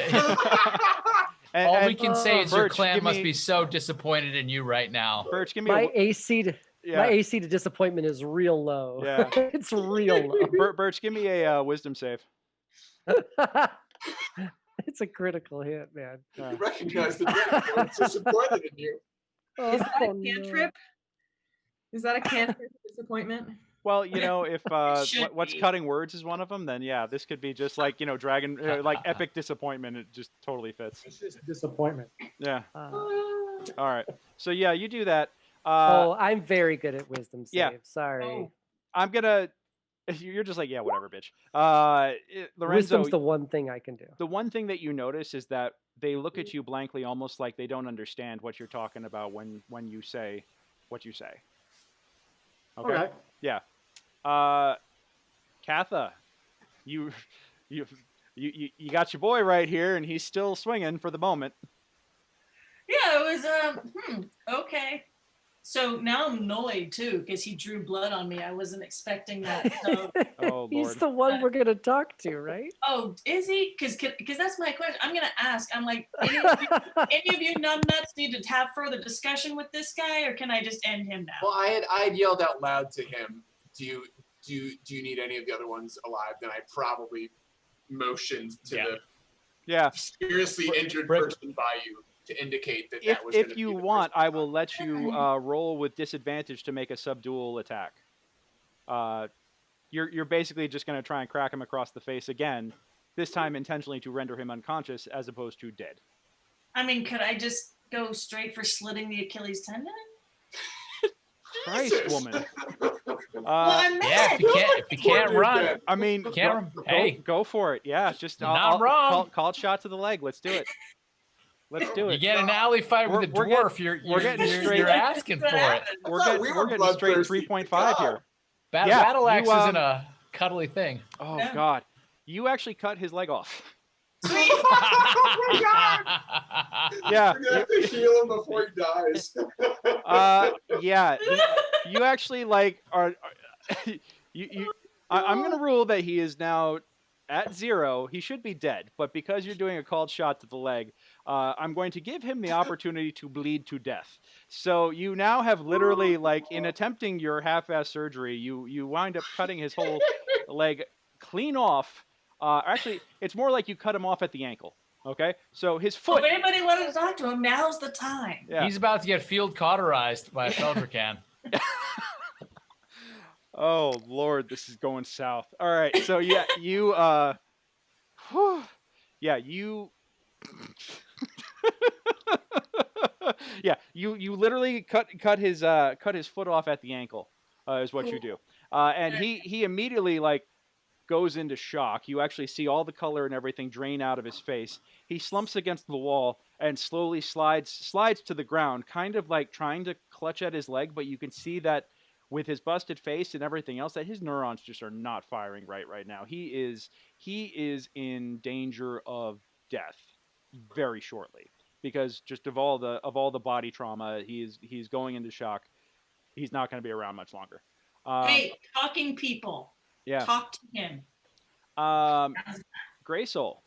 All we can say is your Birch, clan give must me- be so disappointed in you right now. Birch, give me my a AC to yeah. my AC to disappointment is real low. Yeah. It's real low. Birch, give me a wisdom save. It's a critical hit, man. Yeah. You recognize the death. I was disappointed in you. Is that Oh, a no. cantrip? Is that a cantrip of disappointment? Well, if should what's be. cutting words is one of them, then yeah, this could be just like dragon, like epic disappointment. It just totally fits. It's just disappointment. Yeah. Uh, All right. So yeah, you do that. oh, I'm very good at wisdom yeah. save. Sorry. Oh, I'm gonna. You're just like, yeah, whatever, bitch. Lorenzo, Wisdom's the one thing I can do. the one thing that you notice is that they look at you blankly, almost like they don't understand what you're talking about when you say what you say. Okay. Yeah. Katha, you you got your boy right here, and he's still swinging for the moment. yeah, it was okay. So now I'm annoyed too because he drew blood on me. I wasn't expecting that. So, Oh He's Lord. the one we're gonna talk to, right? oh, is he? Because that's my question. I'm gonna ask. I'm like, any of you numbnuts need to have further discussion with this guy, or can I just end him now? Well, I had yelled out loud to him, "Do you need any of the other ones alive?" Then I probably motioned to the Yeah. seriously injured Rick- person by you to indicate that If that was. gonna if be you the want, person. I will let you roll with disadvantage to make a subdual attack. You're basically just going to try and crack him across the face again, this time intentionally to render him unconscious as opposed to dead. I mean, could I just go straight for slitting the Achilles tendon? Christ, Jesus. woman. Well, I'm Yeah, mad. if you can't run, I mean, hey. go for it. Yeah, just You're not wrong. Call it shot to the leg. Let's do it. Let's do You it. get an alley fight with a We're getting- dwarf, you're getting straight- you're asking for it. We're thought getting we we're were getting straight bloodthirsty. 3.5 here. Yeah, Battle axe you, isn't a cuddly thing. Oh Yeah. God, you actually cut his leg off. Sweet. Oh my God! Yeah. We're gonna have to heal him before he dies. Yeah. You actually like are you. I'm gonna rule that he is now at 0. He should be dead, but because you're doing a called shot to the leg, I'm going to give him the opportunity to bleed to death. So you now have literally, like, in attempting your half-ass surgery, you wind up cutting his whole leg clean off. Actually, it's more like you cut him off at the ankle. Okay, so his Well, foot. if anybody wanted to talk to him, now's the time. Yeah. He's about to get field cauterized by a Feldrican. Oh Lord, this is going south. All right, so yeah, you yeah, you yeah, you literally cut his foot off at the ankle, is what you do. And he immediately, like, goes into shock. You actually see all the color and everything drain out of his face. He slumps against the wall and slowly slides to the ground, kind of like trying to clutch at his leg, but you can see that with his busted face and everything else, that his neurons just are not firing right now. He is in danger of death very shortly, because just of all the body trauma, he's going into shock. He's not going to be around much longer. Hey, talking people. Yeah. Talk to him. Gray Soul.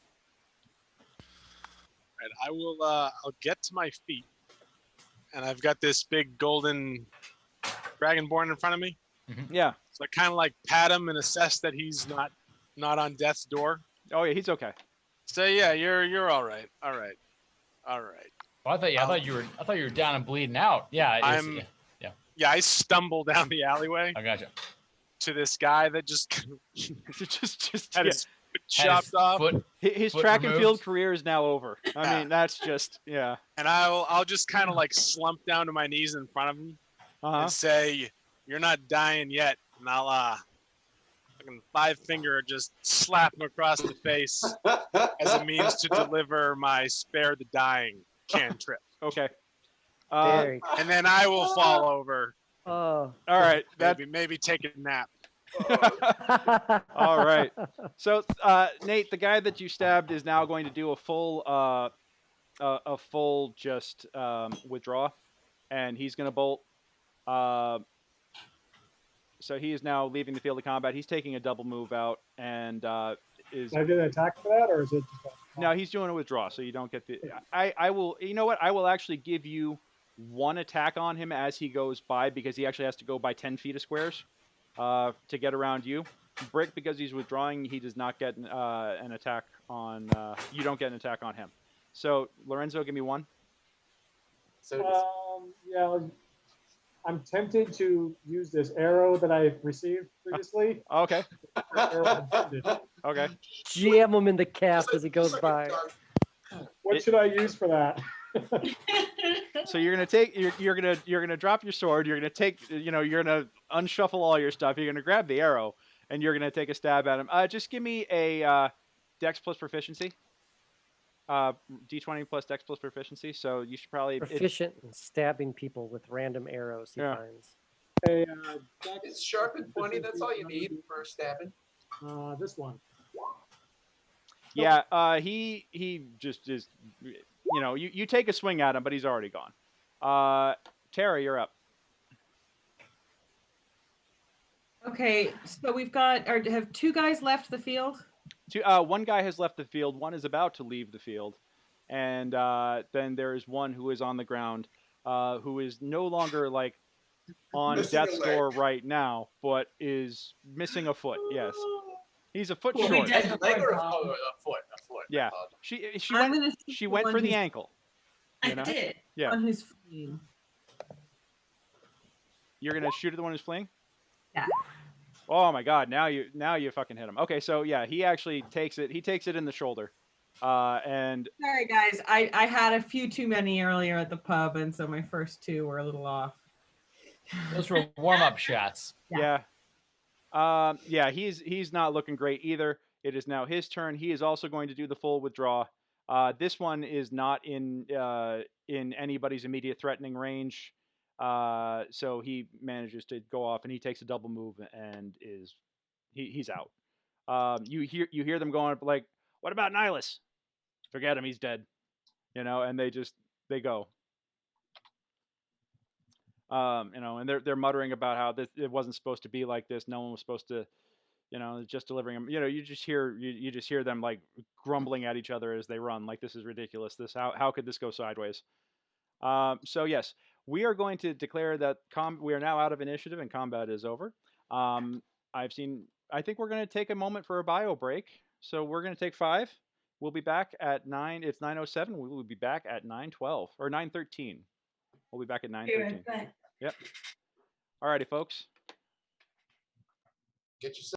Right, I will. I'll get to my feet, and I've got this big golden dragonborn in front of me. Yeah. So I kind of like pat him and assess that he's not on death's door. Oh yeah, he's okay. So yeah, you're all right. All right. Oh, I thought you were down and bleeding out. Yeah, I'm- Yeah, I stumble down the alleyway I gotcha. to this guy that just just had yeah. his foot Had chopped his off, foot- His foot track and field removed. career is now over. I mean, that's just yeah. and I'll just kind of like slump down to my knees in front of him Uh-huh. and say, "You're not dying yet," and I'll fucking 5-finger just slap him across the face as a means to deliver my spare the dying cantrip. Okay. Very. And then I will fall over, Oh. All right. That maybe take a nap. all right. So Nate, the guy that you stabbed is now going to do a full just withdraw, and he's going to bolt. So he is now leaving the field of combat. He's taking a double move out, and is Can I get an attack for that, or is it just no, he's doing a withdraw, so you don't get the. I will. You know what? I will actually give you one attack on him as he goes by, because he actually has to go by 10 feet of squares to get around you. Brick, because he's withdrawing, he does not get an attack on. You don't get an attack on him. So Lorenzo, give me one. So does Yeah, I'm tempted to use this arrow that I received previously. Okay. Arrow intended. Okay. Jam him in the calf as he goes like a by. dart. What should I use for that? So you're gonna take you're gonna drop your sword. You're gonna take you're gonna unshuffle all your stuff. You're gonna grab the arrow and you're gonna take a stab at him. Just give me a Dex plus proficiency. D20 plus Dex plus proficiency. So you should probably Proficient in stabbing people with random arrows he Yeah. finds. A, Dex It's sharp and pointy. That's all you need for stabbing. This one. Yeah. He just is. You take a swing at him, but he's already gone. Tara, you're up. Okay, so we've got, or have two guys left the field? One guy has left the field. One is about to leave the field, and then there is one who is on the ground, who is no longer like on Missing a death's leg. door right now, but is missing a foot. Yes, he's a foot Well, we short. did- A leg or a foot? A foot. Yeah. I apologize. She I'm went. gonna shoot She the went one for the who's- ankle. I You know? did. Yeah. One who's fleeing. You're gonna shoot at the one who's fleeing. Yeah. Oh my God! Now you fucking hit him. Okay, so yeah, he actually takes it. He takes it in the shoulder, and Sorry, guys. I had a few too many earlier at the pub, and so my first two were a little off. Those were warm-up shots. Yeah. yeah, he's not looking great either. It is now his turn. He is also going to do the full withdraw. This one is not in anybody's immediate threatening range, so he manages to go off and he takes a double move and he's out. You hear them going like, "What about Nihilus? Forget him, he's dead." And they go. And they're muttering about how it wasn't supposed to be like this. No one was supposed to, just delivering them. You just hear them like grumbling at each other as they run. Like, this is ridiculous. How could this go sideways? So yes, we are going to declare that we are now out of initiative and combat is over. I think we're going to take a moment for a bio break. So we're going to take 5. We'll be back at 9. It's 9:07. We will be back at 9:12 or 9:13. We'll be back at 9:13. Yep. Alrighty, folks. Get yourself.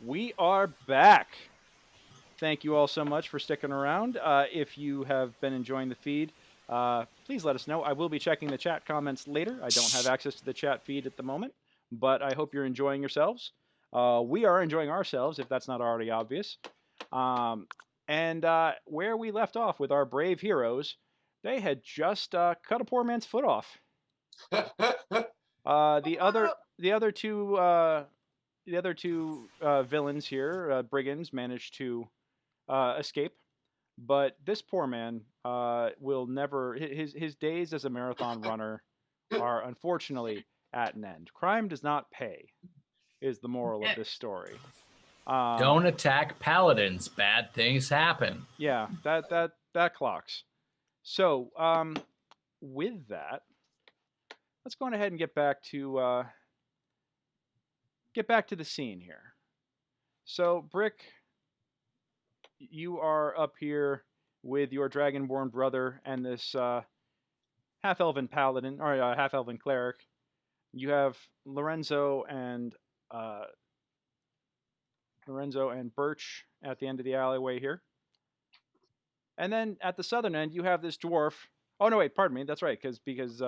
We are back. Thank you all so much for sticking around. If you have been enjoying the feed, please let us know. I will be checking the chat comments later. I don't have access to the chat feed at the moment, but I hope you're enjoying yourselves. We are enjoying ourselves, if that's not already obvious. And where we left off with our brave heroes, they had just cut a poor man's foot off. The other two villains here, brigands, managed to escape, but this poor man will never. His days as a marathon runner are unfortunately at an end. Crime does not pay, is the moral of this story. Don't attack paladins. Bad things happen. Yeah, that clocks. So, with that, let's go on ahead and get back to the scene here. So, Brick, you are up here with your dragonborn brother and this half-elven paladin or half-elven cleric. You have Lorenzo and Birch at the end of the alleyway here. And then at the southern end, you have this dwarf. Oh no, wait, pardon me. That's right, because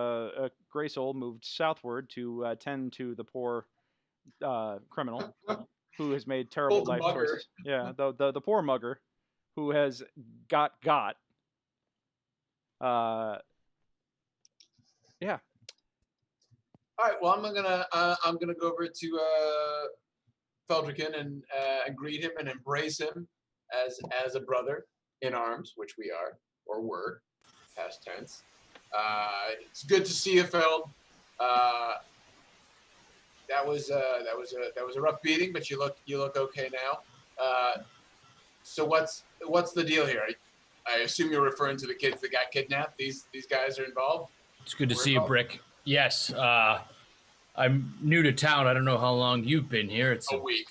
Grey Soul moved southward to tend to the poor criminal who has made terrible Old life mugger. choices. Yeah, the poor mugger who has got. Yeah. All right. Well, I'm gonna go over to Feldricken and greet him and embrace him as a brother in arms, which we are or were, past tense. It's good to see you, Feld. That was a rough beating, but you look okay now. So what's the deal here? I assume you're referring to the kids that got kidnapped. These guys are involved. It's good to see you, Brick. Yes, I'm new to town. I don't know how long you've been here. It's a week.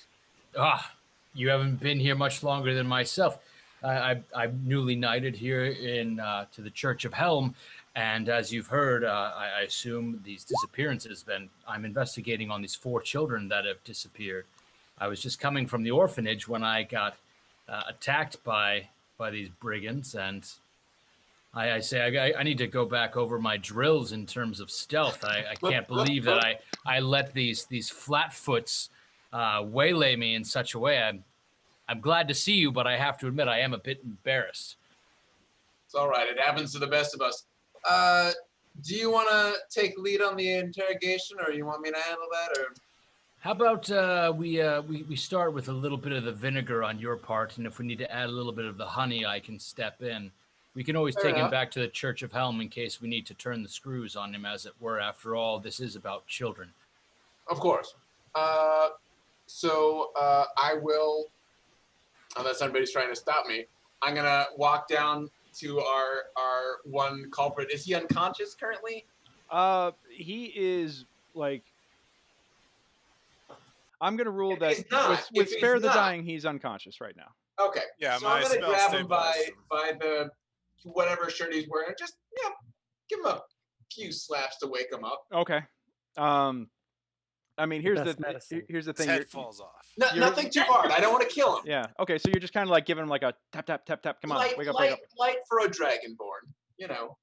You haven't been here much longer than myself. I'm newly knighted here to the Church of Helm, and as you've heard, I assume these disappearances. I'm investigating on these 4 children that have disappeared. I was just coming from the orphanage when I got attacked by these brigands, and I say I need to go back over my drills in terms of stealth. I can't believe that I let these flatfoots waylay me in such a way. I'm glad to see you, but I have to admit I am a bit embarrassed. It's all right. It happens to the best of us. Do you want to take lead on the interrogation, or you want me to handle that, or? How about we start with a little bit of the vinegar on your part, and if we need to add a little bit of the honey, I can step in. We can always take him back to the Church of Helm in case we need to turn the screws on him, as it were. After all, this is about children. Of course. So I will, unless anybody's trying to stop me, I'm going to walk down to our one culprit. Is he unconscious currently? He is, like... I'm going to rule that with Spare the Dying, he's unconscious right now. Okay. Yeah, so I'm going to grab him by the whatever shirt he's wearing. Just, give him a few slaps to wake him up. Okay. I mean, here's the thing. His head falls off. Nothing too hard. I don't want to kill him. Yeah. Okay. So you're just kind of like giving him like a tap, tap, tap, tap. Come on, wake up, wake up. Light for a dragonborn, you know.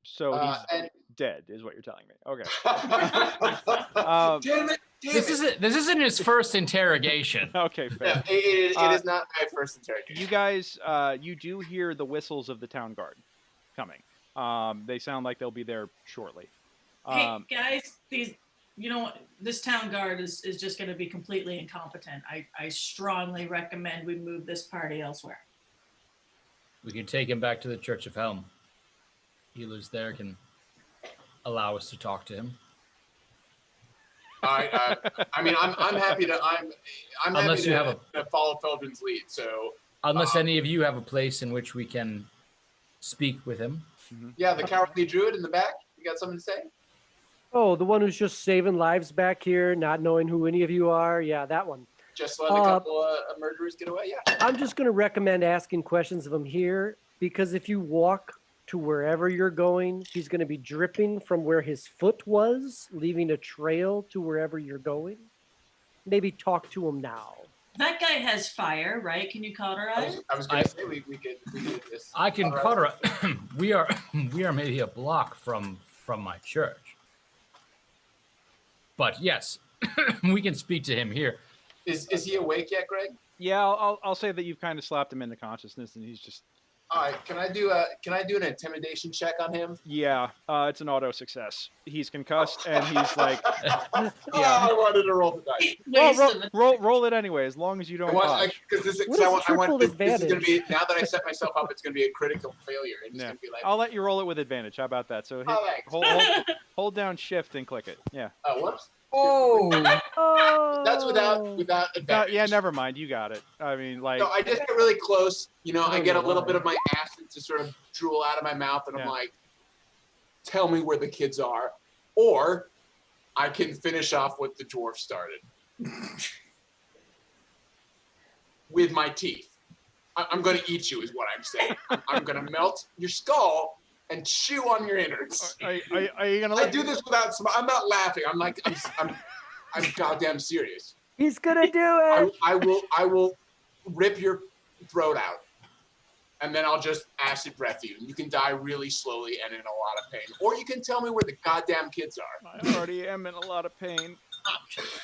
So he's dead, is what you're telling me. Okay. Damn it. This isn't his first interrogation. Okay, fair. Yeah, it is not my first interrogation. You guys, you do hear the whistles of the town guard coming. They sound like they'll be there shortly. Hey guys, this town guard is just going to be completely incompetent. I strongly recommend we move this party elsewhere. We can take him back to the Church of Helm. Healers there can allow us to talk to him. I mean, I'm happy to. I'm unless happy you to, have to follow Feldrin's lead. So unless any of you have a place in which we can speak with him. Yeah, the cowardly druid in the back. You got something to say? Oh, the one who's just saving lives back here, not knowing who any of you are. Yeah, that one. Just letting a couple of murderers get away. Yeah. I'm just going to recommend asking questions of him here, because if you walk to wherever you're going, he's going to be dripping from where his foot was, leaving a trail to wherever you're going. maybe talk to him now. That guy has fire, right? Can you cauterize? I was gonna say we could just. I can cauterize cauterize. we are maybe a block from my church, but yes, we can speak to him here. Is he awake yet, Greg? Yeah, I'll say that you've kind of slapped him into consciousness, and he's just. All right. Can I do an intimidation check on him? Yeah, it's an auto success. He's concussed, and he's like. Oh, I wanted to roll the dice. Roll it anyway, as long as you don't. Because this is What is I want triple this is gonna advantage? be now that I set myself up, it's gonna be a critical failure. And it's Yeah. gonna be like, I'll let you roll it with advantage. How about that? So thanks. hold down Shift and click it. Yeah. Whoops. Oh, That's without advantage. Yeah, never mind. You got it. I mean, like. No, I just get really close. You know, I don't get a know little why. bit of my acid to sort of drool out of my mouth, and I'm like, tell me where the kids are. Or I can finish off what the dwarf started. With my teeth. I'm going to eat you, is what I'm saying. I'm going to melt your skull and chew on your innards. Are you gonna? I do this without. I'm not laughing. I'm like, I'm goddamn serious. He's gonna do it. I will rip your throat out, and then I'll just acid breath you. You can die really slowly and in a lot of pain, or you can tell me where the goddamn kids are. I already am in a lot of pain.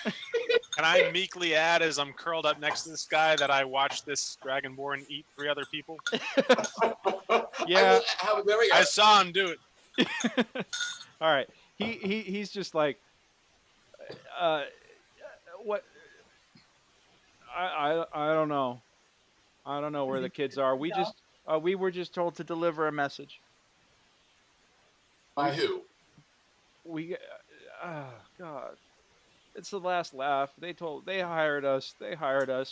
Can I meekly add, as I'm curled up next to this guy, that I watched this dragonborn eat 3 other people? Yeah. There we go. I saw him do it. All right. He's just like, what? I don't know. I don't know where the kids are. We were just told to deliver a message. By who? Oh God. It's the last laugh. They hired us.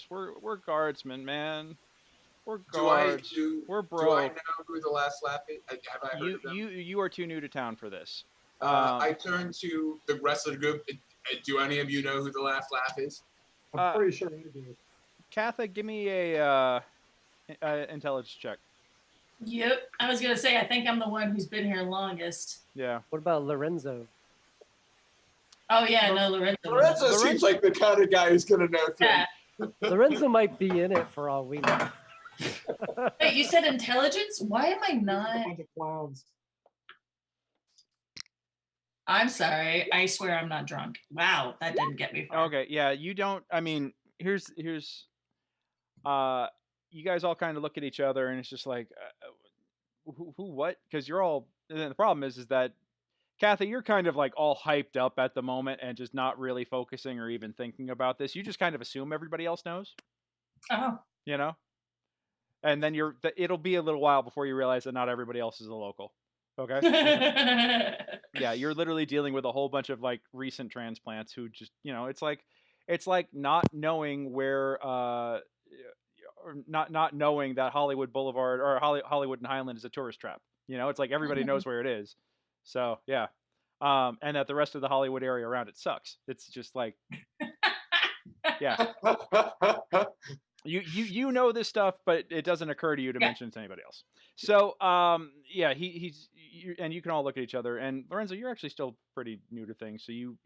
We're guardsmen, man. We're guards. We're broke. Do I know who the last laugh is? Have I heard of them? You are too new to town for this. I turn to the rest of the group. Do any of you know who the last laugh is? I'm pretty sure I do. Katha, give me a intelligence check. Yep. I was gonna say I think I'm the one who's been here longest. Yeah. What about Lorenzo? Oh yeah, no, Lorenzo. Lorenzo seems like the kind of guy who's gonna know things. Yeah. Lorenzo might be in it for all we know. Wait, you said intelligence? Why am I A not? bunch of clowns. I'm sorry. I swear I'm not drunk. Wow, that didn't get me far. Okay. Yeah. You don't. I mean, here's. You guys all kind of look at each other, and it's just like, who, what? Because you're all. And then the problem is that, Kathy, you're kind of like all hyped up at the moment and just not really focusing or even thinking about this. You just kind of assume everybody else knows. Oh. You know. And then it'll be a little while before you realize that not everybody else is a local. Okay. Yeah, you're literally dealing with a whole bunch of like recent transplants who just, it's like not knowing where or not knowing that Hollywood Boulevard or Hollywood and Highland is a tourist trap. It's like everybody knows where it is. So, yeah. And that the rest of the Hollywood area around it sucks. It's just like yeah. You know this stuff, but it doesn't occur to you to mention it to anybody else. So, yeah, and you can all look at each other. And Lorenzo, you're actually still pretty new to things, so you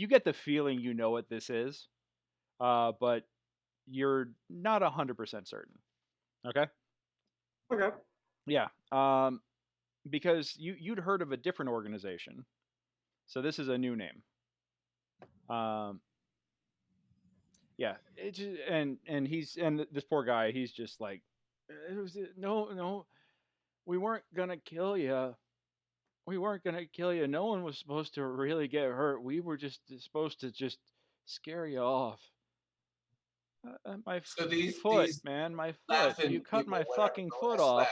get the feeling you know what this is, but you're not 100% certain. Okay. Okay. Yeah. Because you'd heard of a different organization, so this is a new name. Yeah, and this poor guy, he's just like, no, we weren't gonna kill you. We weren't gonna kill you. No one was supposed to really get hurt. We were just supposed to just scare you off. My foot, man, my foot. You cut my fucking foot off.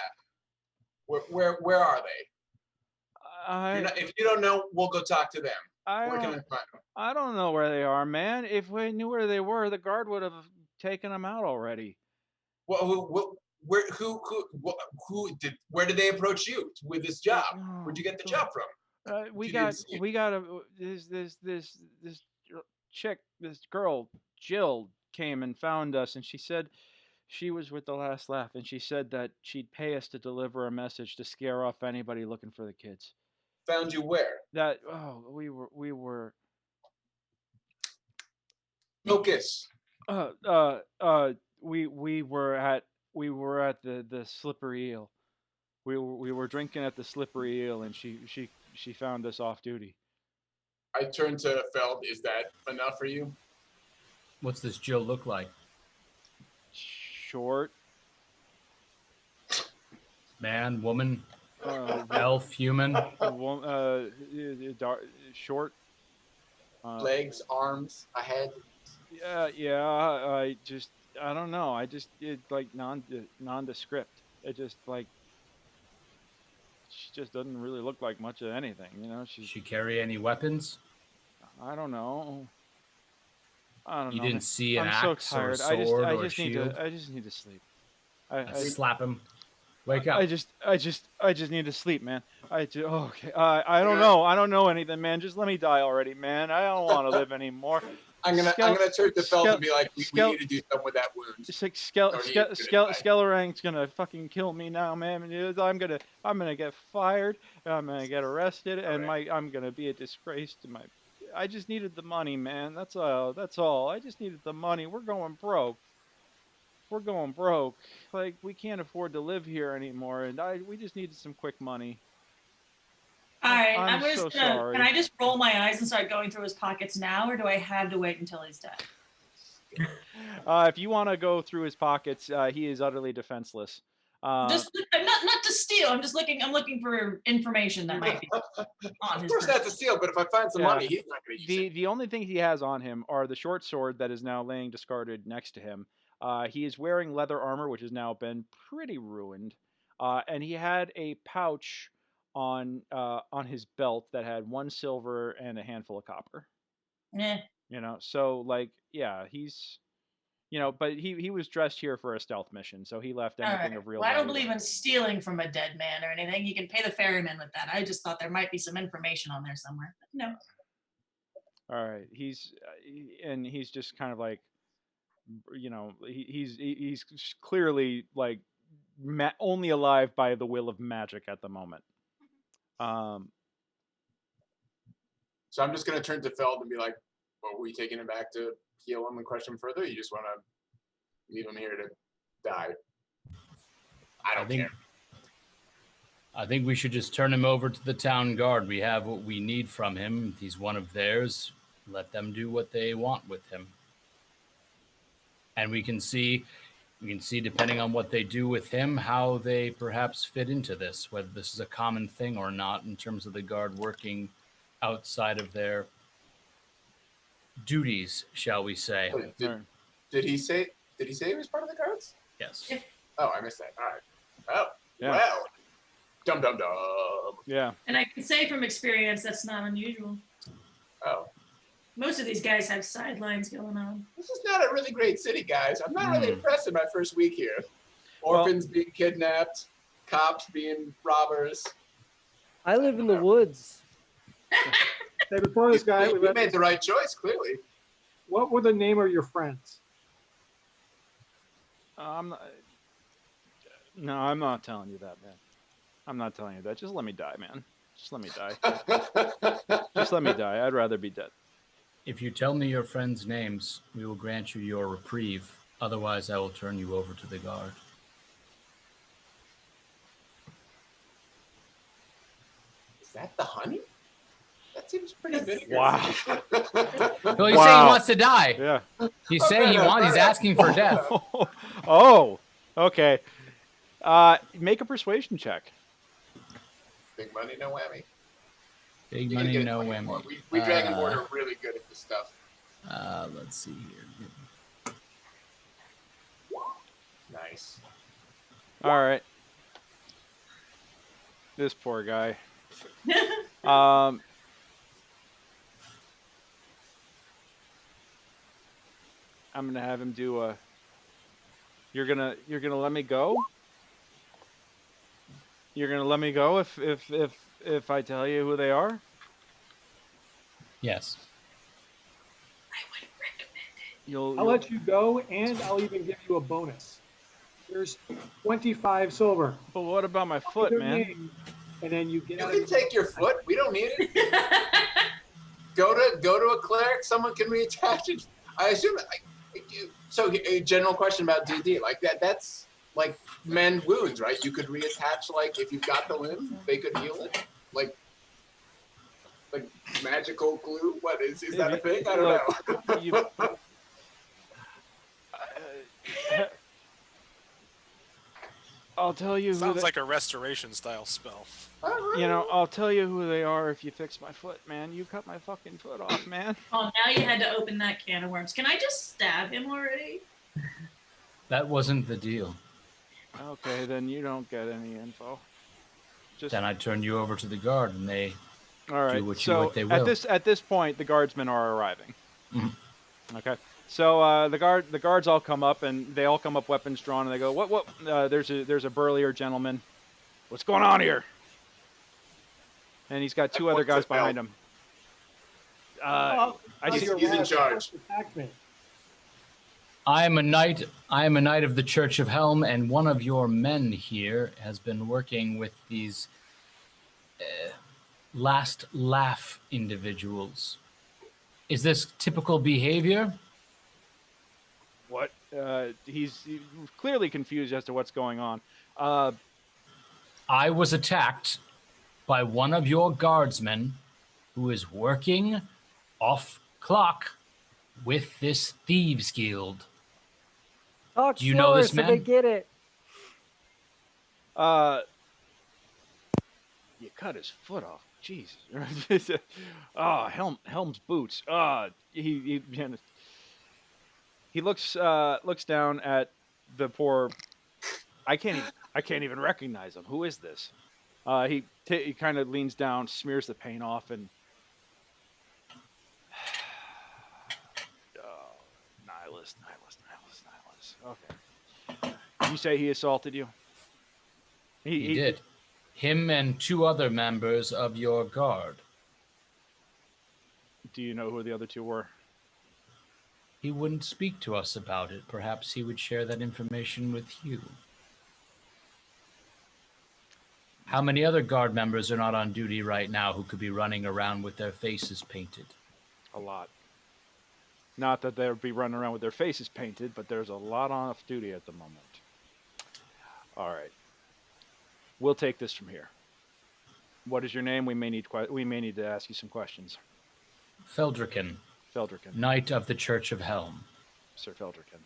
Where are they? If you don't know, we'll go talk to them. Where can I find them? I don't know where they are, man. If we knew where they were, the guard would have taken them out already. Well, where did they approach you with this job? Where'd you get the job from? We got this chick, this girl, Jill, came and found us, and she said she was with the last laugh, and she said that she'd pay us to deliver a message to scare off anybody looking for the kids. Found you where? We were Focus. We were at the slippery eel. We were drinking at the slippery eel, and she found us off duty. I turn to Feld. Is that enough for you? What's this Jill look like? Short. Man, woman, Uh, elf, human. Short. Legs, arms, a head. Yeah. I don't know. I just did like nondescript. It just like she just doesn't really look like much of anything. You know, She carry any weapons? I don't know. I don't You know. didn't see an I'm so axe or a tired. sword I or a just need shield? to. I just need to sleep. Slap him. Wake up. I just need to sleep, man. Okay. I don't know. I don't know anything, man. Just let me die already, man. I don't want to live anymore. I'm gonna turn to Feld and be like, we need to do something with that wound. It's like Or he is gonna die. Skellerang's gonna fucking kill me now, man. I'm gonna get fired. I'm gonna get arrested, and I'm gonna be a disgrace to my. I just needed the money, man. That's all. That's all. I just needed the money. We're going broke. We're going broke. Like we can't afford to live here anymore, and we just needed some quick money. All right, I'm just so gonna. sorry. Can I just roll my eyes and start going through his pockets now, or do I have to wait until he's dead? If you want to go through his pockets, he is utterly defenseless. Just not to steal. I'm just looking. I'm looking for information that might be on his. Of course, that's a steal. But if I find some money, he's not gonna use it. The only thing he has on him are the short sword that is now laying discarded next to him. He is wearing leather armor, which has now been pretty ruined, and he had a pouch on his belt that had 1 silver and a handful of copper. Yeah. You know, so like, yeah, he's, you know, but he was dressed here for a stealth mission, so he left anything of real. Well, I don't value believe in stealing from a dead man or anything. You can pay the ferryman with that. I just thought there might be some information on there somewhere. But no. All right, he's just kind of like, you know, he's clearly like only alive by the will of magic at the moment. So I'm just gonna turn to Feld and be like, "Well, are we taking him back to heal him and crush him further? Or you just want to leave him here to die?" I don't care. I think we should just turn him over to the town guard. We have what we need from him. He's one of theirs. Let them do what they want with him. And we can see depending on what they do with him, how they perhaps fit into this, whether this is a common thing or not in terms of the guard working outside of their duties, shall we say. Did he say he was part of the guards? Yes. Oh, I missed that. All right. Oh, yeah. Well. Dum dum dum. Yeah. And I can say from experience that's not unusual. Oh. Most of these guys have sidelines going on. This is not a really great city, guys. I'm not really impressed in my first week here. Orphans being kidnapped, cops being robbers. I live in the woods. Hey, before this guy, we made the right choice, clearly. What were the name of your friends? I'm not telling you that, man. I'm not telling you that. Just let me die, man. Just let me die. Just let me die. I'd rather be dead. If you tell me your friends' names, we will grant you your reprieve. Otherwise, I will turn you over to the guard. Is that the honey? That seems pretty good. Wow. Well, he's saying he wants to die. Yeah. He's saying he's asking for death. Oh, okay. Make a persuasion check. Big money, no whammy. Big money, no whammy. We Dragonborn are really good at this stuff. Let's see here. Nice. All right. This poor guy. I'm gonna have him do a. You're gonna let me go. You're gonna let me go if I tell you who they are. Yes. I would recommend it. I'll let you go, and I'll even give you a bonus. There's 25 silver. But what about my foot, man? And then you get. You can take your foot. We don't need it. Go to a cleric. Someone can reattach it. I assume. So, a general question about D&D, like that's like mend wounds, right? You could reattach, like if you've got the limb, they could heal it, like magical glue. What is that a thing? I don't know. I'll tell you who Sounds they, like a restoration style spell. I'll tell you who they are if you fix my foot, man. You cut my fucking foot off, man. Oh, now you had to open that can of worms. Can I just stab him already? That wasn't the deal. Okay, then you don't get any info. Then I turn you over to the guard, and they all right. do So what they will. at this point, the guardsmen are arriving. Mm-hmm. Okay. So the guards all come up, and they all come up, weapons drawn, and they go, "What? There's a burlier gentleman. What's going on here?" And he's got two other guys behind him. I see. He's in charge. I am a knight of the Church of Helm, and one of your men here has been working with these last laugh individuals. Is this typical behavior? What? He's clearly confused as to what's going on. I was attacked by one of your guardsmen who is working off clock with this thieves guild. Talk Do you know slower this so man? they get it. You cut his foot off. Jesus. Helm's boots. He looks down at the poor. I can't even recognize him. Who is this? He kind of leans down, smears the paint off, and nihilist. Okay. You say he assaulted you? He did. Him and two other members of your guard. Do you know who the other two were? He wouldn't speak to us about it. Perhaps he would share that information with you. How many other guard members are not on duty right now who could be running around with their faces painted? A lot. Not that they'd be running around with their faces painted, but there's a lot off duty at the moment. All right. We'll take this from here. What is your name? We may need to ask you some questions. Feldrican. Knight of the Church of Helm. Sir Feldrican.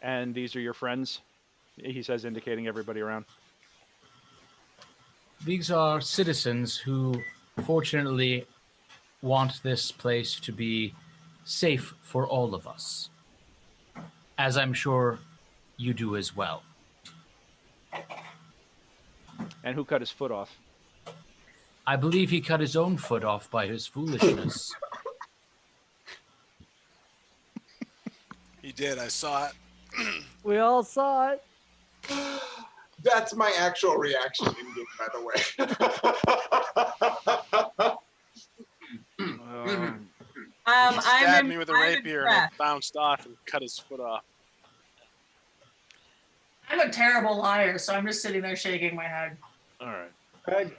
And these are your friends? He says, indicating everybody around. These are citizens who, fortunately, want this place to be safe for all of us. As I'm sure you do as well. And who cut his foot off? I believe he cut his own foot off by his foolishness. He did. I saw it. We all saw it. That's my actual reaction in game, by the way. He stabbed me with a rapier and it bounced off and cut his foot off. I'm a terrible liar, so I'm just sitting there shaking my head. All right. Craig,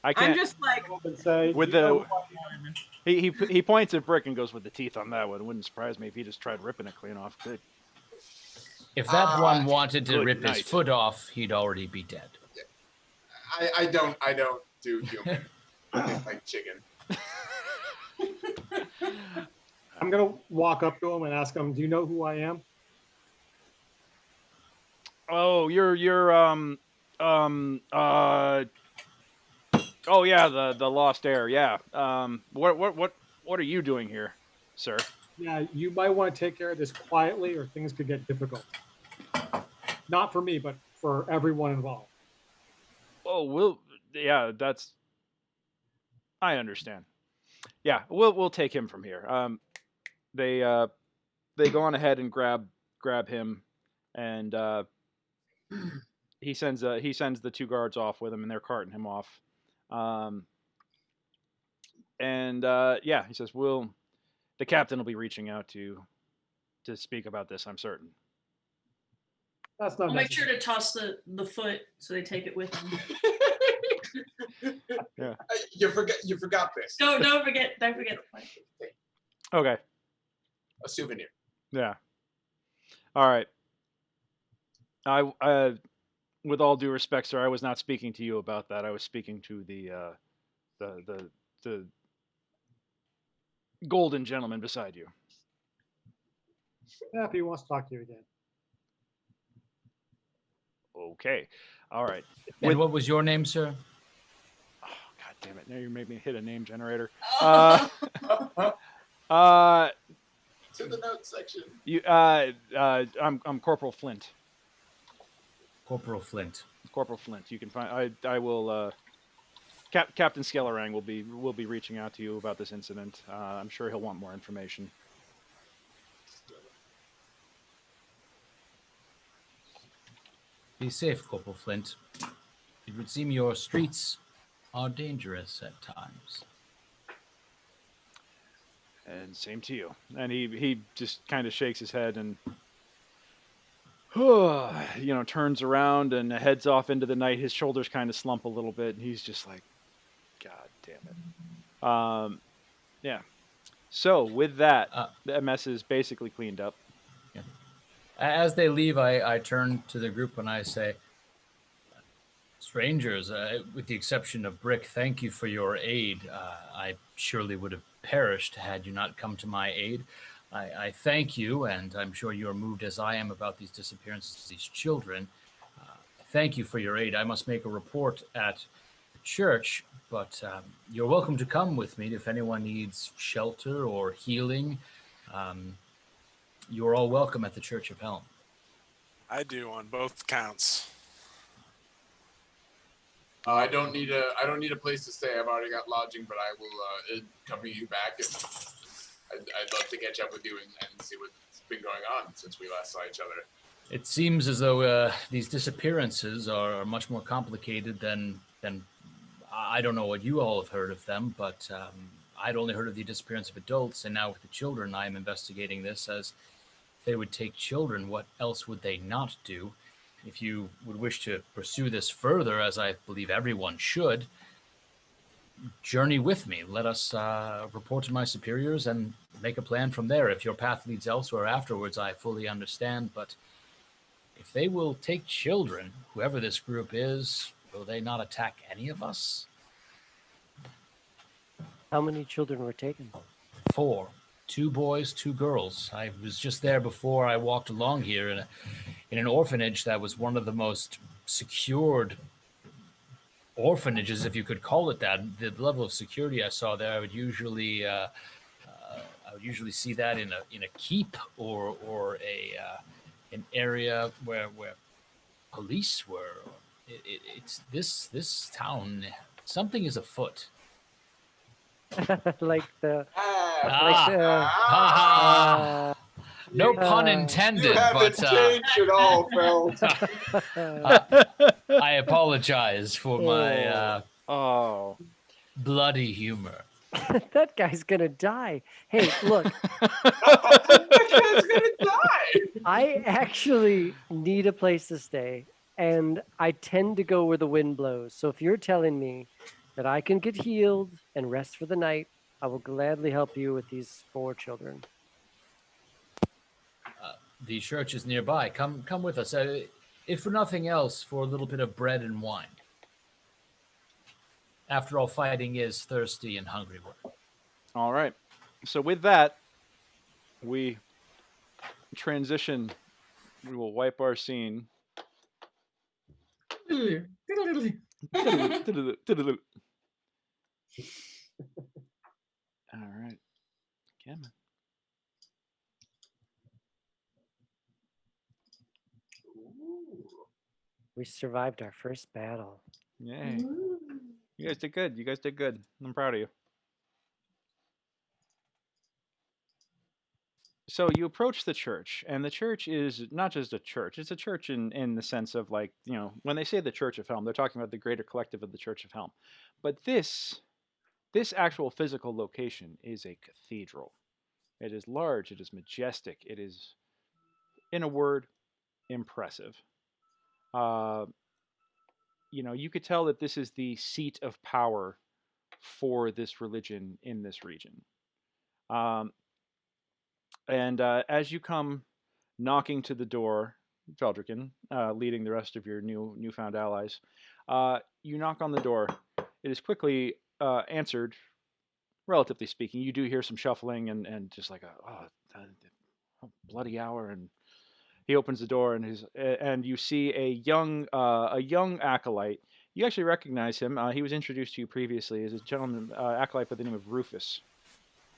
I can't. I'm just like, With the he points at Brick and goes, with the teeth on that one. It wouldn't surprise me if he just tried ripping it clean off. Good. If that one wanted to good rip night. his foot off, he'd already be dead. I don't do human. I think like chicken. I'm gonna walk up to him and ask him, "Do you know who I am?" Oh, you're oh yeah, the lost heir. Yeah. What are you doing here, sir? Yeah, you might want to take care of this quietly, or things could get difficult. Not for me, but for everyone involved. Oh, that's. I understand. Yeah, we'll take him from here. They go on ahead and grab him, and he sends the two guards off with him, and they're carting him off. Yeah, he says, the captain will be reaching out to speak about this, I'm certain. That's not I'll make sure necessary. to toss the foot so they take it with them. Yeah. You forgot this. Don't forget the foot. Okay. a souvenir. Yeah. All right. I with all due respect, sir, I was not speaking to you about that. I was speaking to the golden gentleman beside you. Yeah, if he wants to talk to you again. Okay. All right. And what was your name, sir? Oh, God damn it! Now you made me hit a name generator. To the notes section. I'm Corporal Flint. Corporal Flint. Corporal Flint. You can find. I will. Captain Skellerang will be reaching out to you about this incident. I'm sure he'll want more information. Be safe, Corporal Flint. It would seem your streets are dangerous at times. And same to you. And he just kind of shakes his head and turns around and heads off into the night. His shoulders kind of slump a little bit, and he's just like, God damn it. Yeah. So with that, the mess is basically cleaned up. Yeah. As they leave, I turn to the group and I say, strangers, with the exception of Brick, thank you for your aid. I surely would have perished had you not come to my aid. I thank you, and I'm sure you are moved as I am about these disappearances of these children. Thank you for your aid. I must make a report at the church, but you're welcome to come with me if anyone needs shelter or healing. You're all welcome at the Church of Helm. I do on both counts. I don't need a place to stay. I've already got lodging, but I will accompany you back. And I'd love to catch up with you and see what's been going on since we last saw each other. It seems as though these disappearances are much more complicated than I don't know what you all have heard of them, but I'd only heard of the disappearance of adults, and now with the children, I'm investigating this as if they would take children, what else would they not do? If you would wish to pursue this further, as I believe everyone should, journey with me. Let us report to my superiors and make a plan from there. If your path leads elsewhere afterwards, I fully understand, but if they will take children, whoever this group is, will they not attack any of us? How many children were taken? 4. 2 boys, 2 girls. I was just there before I walked along here in an orphanage that was one of the most secured orphanages, if you could call it that. The level of security I saw there, I would usually see that in a keep or an area where police were. It's this town. Something is afoot. Like the no pun intended. You haven't changed at all, Phil. I apologize for my bloody humor. That guy's gonna die. Hey, look. That guy's gonna die. I actually need a place to stay, and I tend to go where the wind blows. So if you're telling me that I can get healed and rest for the night, I will gladly help you with these 4 children. The church is nearby. Come with us. If for nothing else, for a little bit of bread and wine. After all, fighting is thirsty and hungry work. All right. So with that, we transition. We will wipe our scene. All right. Come on. We survived our first battle. Yay. You guys did good. You guys did good. I'm proud of you. So you approach the church, and the church is not just a church. It's a church in the sense of, like, when they say the Church of Helm, they're talking about the greater collective of the Church of Helm. But this actual physical location is a cathedral. It is large. It is majestic. It is, in a word, impressive. You could tell that this is the seat of power for this religion in this region. And as you come knocking to the door, Feldricken, leading the rest of your newfound allies, you knock on the door. It is quickly answered, relatively speaking. You do hear some shuffling and just like bloody hour. And he opens the door and you see a young acolyte. You actually recognize him. He was introduced to you previously as a gentleman acolyte by the name of Rufus.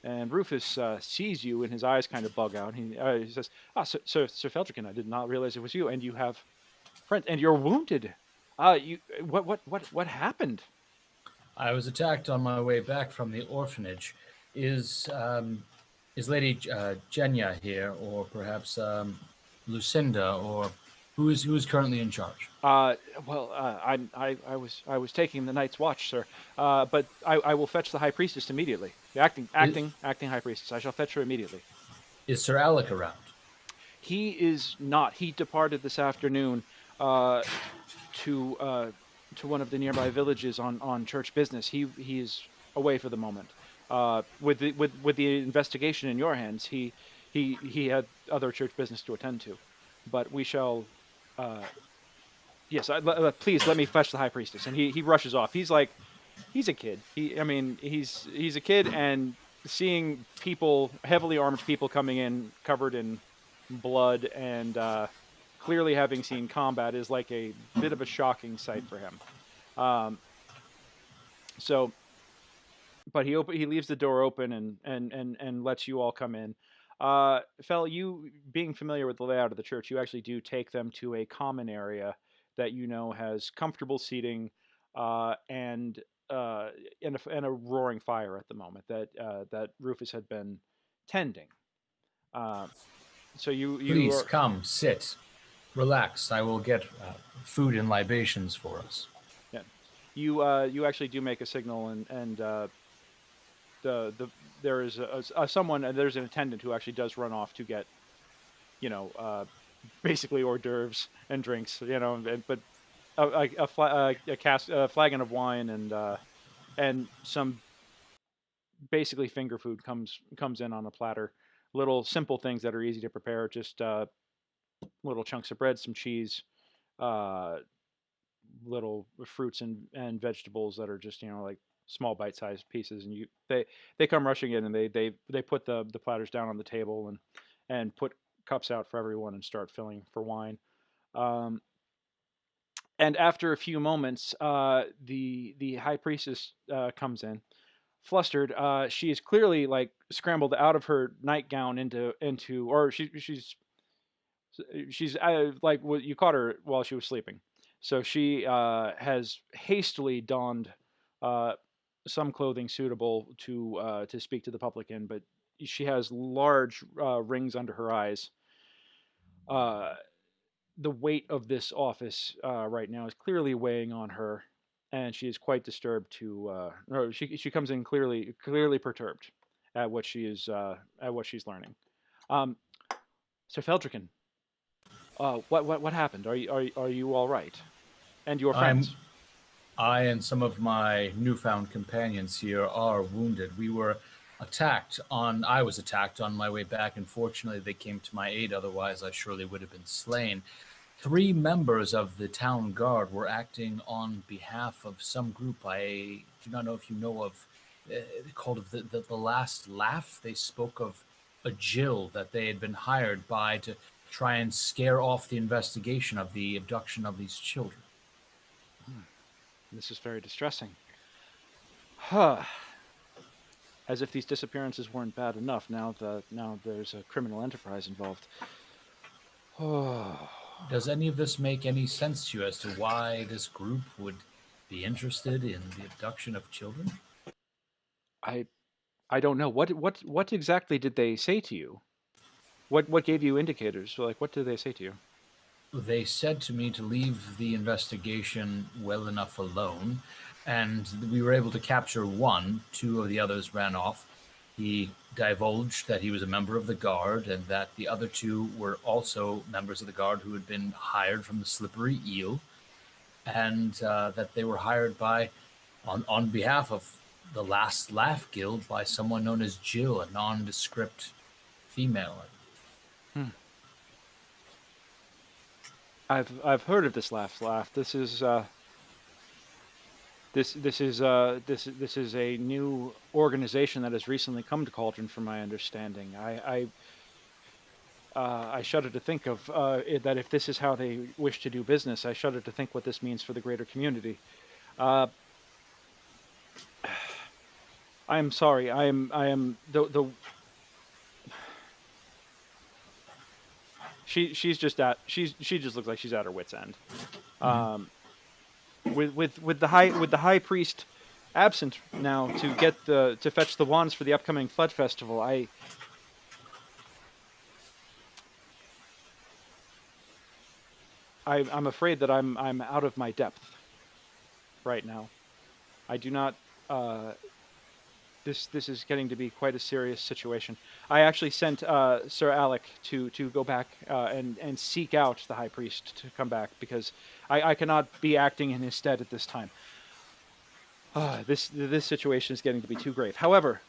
And Rufus sees you, and his eyes kind of bug out. He says, Sir Feldricken, I did not realize it was you, and you have friends, and you're wounded. What happened?" I was attacked on my way back from the orphanage. Is Lady Jenya here, or perhaps Lucinda, or who is currently in charge? I was taking the night's watch, sir. But I will fetch the high priestess immediately. The acting high priestess. I shall fetch her immediately. Is Sir Alec around? He is not. He departed this afternoon to one of the nearby villages on church business. He is away for the moment. With the investigation in your hands, he had other church business to attend to. But we shall. Yes, please let me fetch the high priestess. And he rushes off. He's a kid. He's a kid, and seeing heavily armed people coming in covered in blood and clearly having seen combat is like a bit of a shocking sight for him. But he leaves the door open and lets you all come in. Fel, you being familiar with the layout of the church, you actually do take them to a common area that has comfortable seating and a roaring fire at the moment that Rufus had been tending. So you please come, sit, relax. I will get food and libations for us. Yeah, you actually do make a signal, and there is there's an attendant who actually does run off to get basically hors d'oeuvres and drinks, but a flagon of wine and some basically finger food comes in on a platter. Little simple things that are easy to prepare, just little chunks of bread, some cheese, little fruits and vegetables that are just like small bite-sized pieces. And they come rushing in, and they put the platters down on the table and put cups out for everyone and start filling for wine. And after a few moments, the high priestess comes in, flustered. She is clearly like scrambled out of her nightgown or she's like you caught her while she was sleeping. So she has hastily donned some clothing suitable to speak to the public in, but she has large rings under her eyes. The weight of this office right now is clearly weighing on her, and she is quite disturbed or she comes in clearly perturbed at what she's learning. So Feldricken, what happened? Are you all right? And your friends? I and some of my newfound companions here are wounded. I was attacked on my way back, and fortunately they came to my aid, otherwise I surely would have been slain. 3 members of the town guard were acting on behalf of some group. I do not know if you know of, called the Last Laugh. They spoke of a Jill that they had been hired by to try and scare off the investigation of the abduction of these children. This is very distressing. Huh. As if these disappearances weren't bad enough, now there's a criminal enterprise involved. Does any of this make any sense to you as to why this group would be interested in the abduction of children? I don't know. What exactly did they say to you? What gave you indicators? Like, what did they say to you? They said to me to leave the investigation well enough alone, and we were able to capture one. 2 of the others ran off. He divulged that he was a member of the guard, and that the other 2 were also members of the guard who had been hired from the Slippery Eel, and that they were hired on behalf of the Last Laugh Guild by someone known as Jill, a nondescript female. I've heard of this laugh. This is this is a new organization that has recently come to Cauldron, from my understanding. I shudder to think of that if this is how they wish to do business. I shudder to think what this means for the greater community. Uh, I am sorry. I am the she just looks like she's at her wits end. With the high priest absent now to fetch the wands for the upcoming flood festival, I'm afraid that I'm out of my depth right now. I do not. This is getting to be quite a serious situation. I actually sent Sir Alec to go back and seek out the high priest to come back, because I cannot be acting in his stead at this time. This situation is getting to be too grave. However,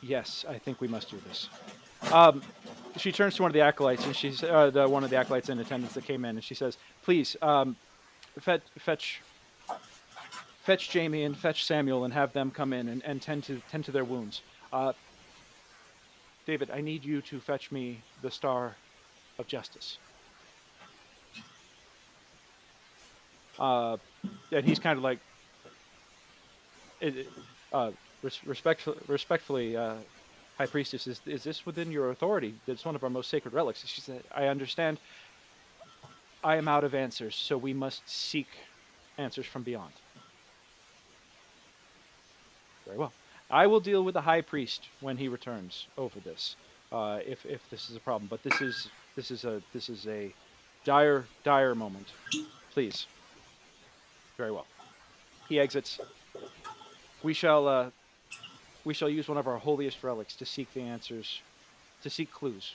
yes, I think we must do this. She turns to one of the acolytes, and she's one of the acolytes in attendance that came in, and she says, "Please, fetch Jamie and fetch Samuel and have them come in and tend to their wounds. David, I need you to fetch me the Star of Justice." And he's kind of like, respectfully, High Priestess, is this within your authority? It's one of our most sacred relics. She said, "I understand. I am out of answers, so we must seek answers from beyond." Very well. I will deal with the High Priest when he returns over this, if this is a problem. But this is a dire moment. Please. Very well. He exits. We shall use one of our holiest relics to seek the answers, to seek clues,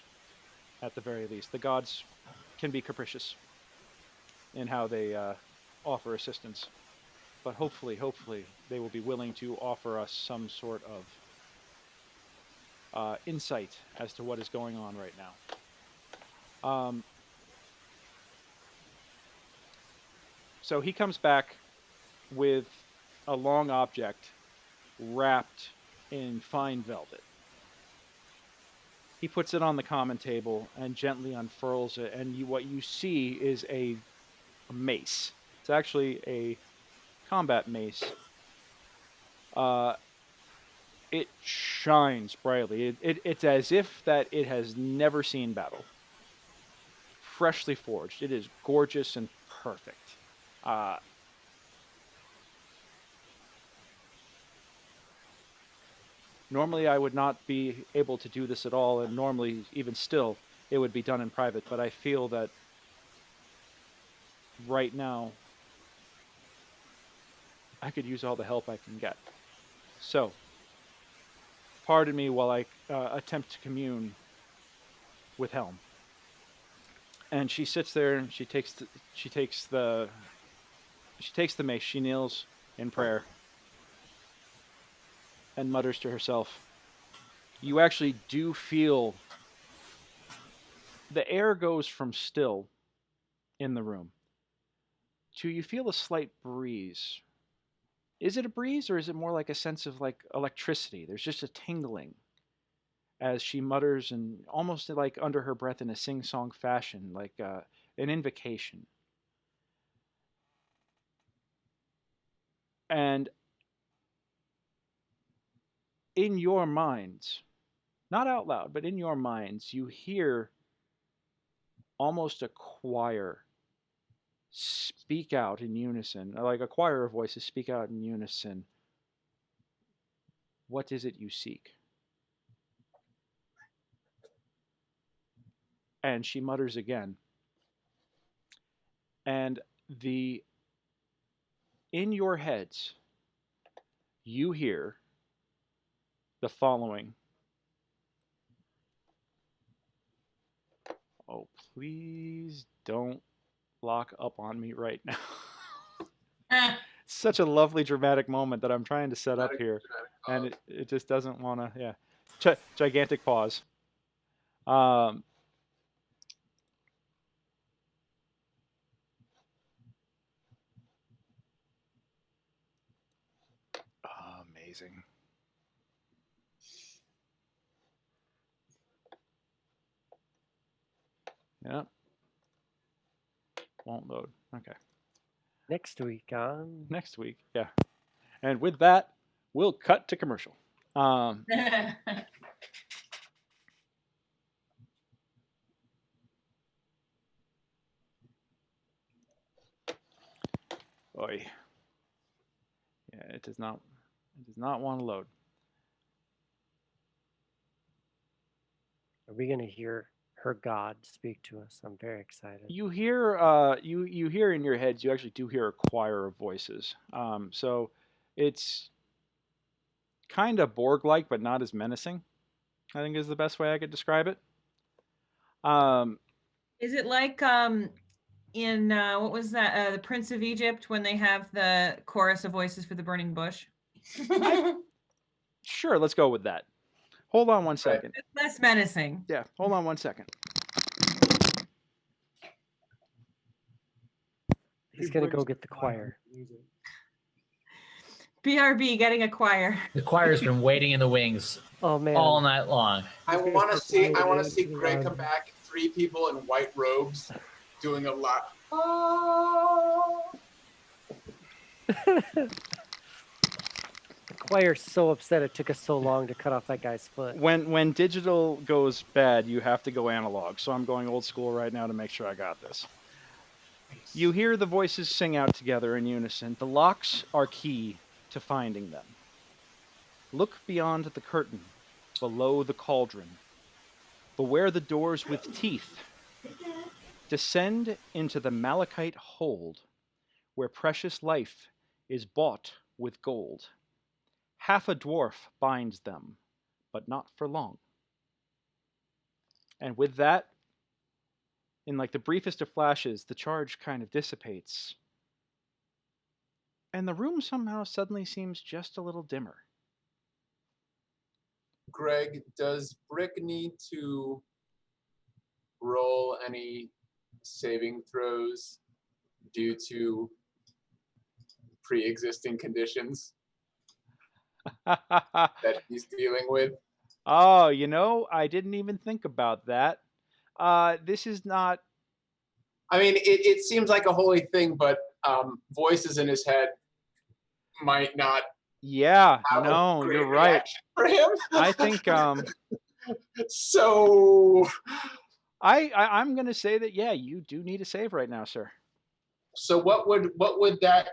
at the very least. The gods can be capricious in how they offer assistance, but hopefully, they will be willing to offer us some sort of insight as to what is going on right now. So he comes back with a long object wrapped in fine velvet. He puts it on the common table and gently unfurls it, and what you see is a mace. It's actually a combat mace. It shines brightly. It's as if that it has never seen battle. Freshly forged. It is gorgeous and perfect. Normally, I would not be able to do this at all, and normally, even still, it would be done in private. But I feel that right now, I could use all the help I can get. So, pardon me while I attempt to commune with Helm. And she sits there and she takes the mace. She kneels in prayer and mutters to herself. You actually do feel the air goes from still in the room to you feel a slight breeze. Is it a breeze, or is it more like a sense of like electricity? There's just a tingling as she mutters, and almost like under her breath in a sing-song fashion, like an invocation. And in your minds, not out loud, but in your minds, you hear almost a choir speak out in unison, like a choir of voices speak out in unison. What is it you seek? And she mutters again. And in your heads, you hear the following. Oh, please don't lock up on me right now. such a lovely dramatic moment that I'm trying to set up here, and it just doesn't want to. Yeah, gigantic pause. Um, amazing. Yeah. Won't load. Okay. Next week on. Next week, yeah. And with that, we'll cut to commercial. Boy. Yeah, it does not want to load. Are we gonna hear her God speak to us? I'm very excited. You hear you hear in your heads, you actually do hear a choir of voices. So it's kind of Borg-like, but not as menacing, I think is the best way I could describe it. Is it like in what was that? The Prince of Egypt, when they have the chorus of voices for the burning bush? Sure, let's go with that. Hold on one second. It's less menacing. Yeah, hold on one second. He's gonna go get the choir. BRB getting a choir. The choir's been waiting in the wings all night long. I want to see Greg come back. 3 people in white robes doing a lot. Oh. The choir's so upset it took us so long to cut off that guy's foot. When digital goes bad, you have to go analog. So I'm going old school right now to make sure I got this. You hear the voices sing out together in unison. The locks are key to finding them. Look beyond the curtain, below the cauldron. Beware the doors with teeth. Descend into the malachite hold, where precious life is bought with gold. Half a dwarf binds them, but not for long. And with that, in like the briefest of flashes, the charge kind of dissipates. And the room somehow suddenly seems just a little dimmer. Greg, does Brick need to roll any saving throws due to pre-existing conditions that he's dealing with? Oh, I didn't even think about that. This is not... I mean, it seems like a holy thing, but voices in his head might not. Yeah, no, you're right. For him, I think. So. I'm gonna say that you do need a save right now, sir. So what would that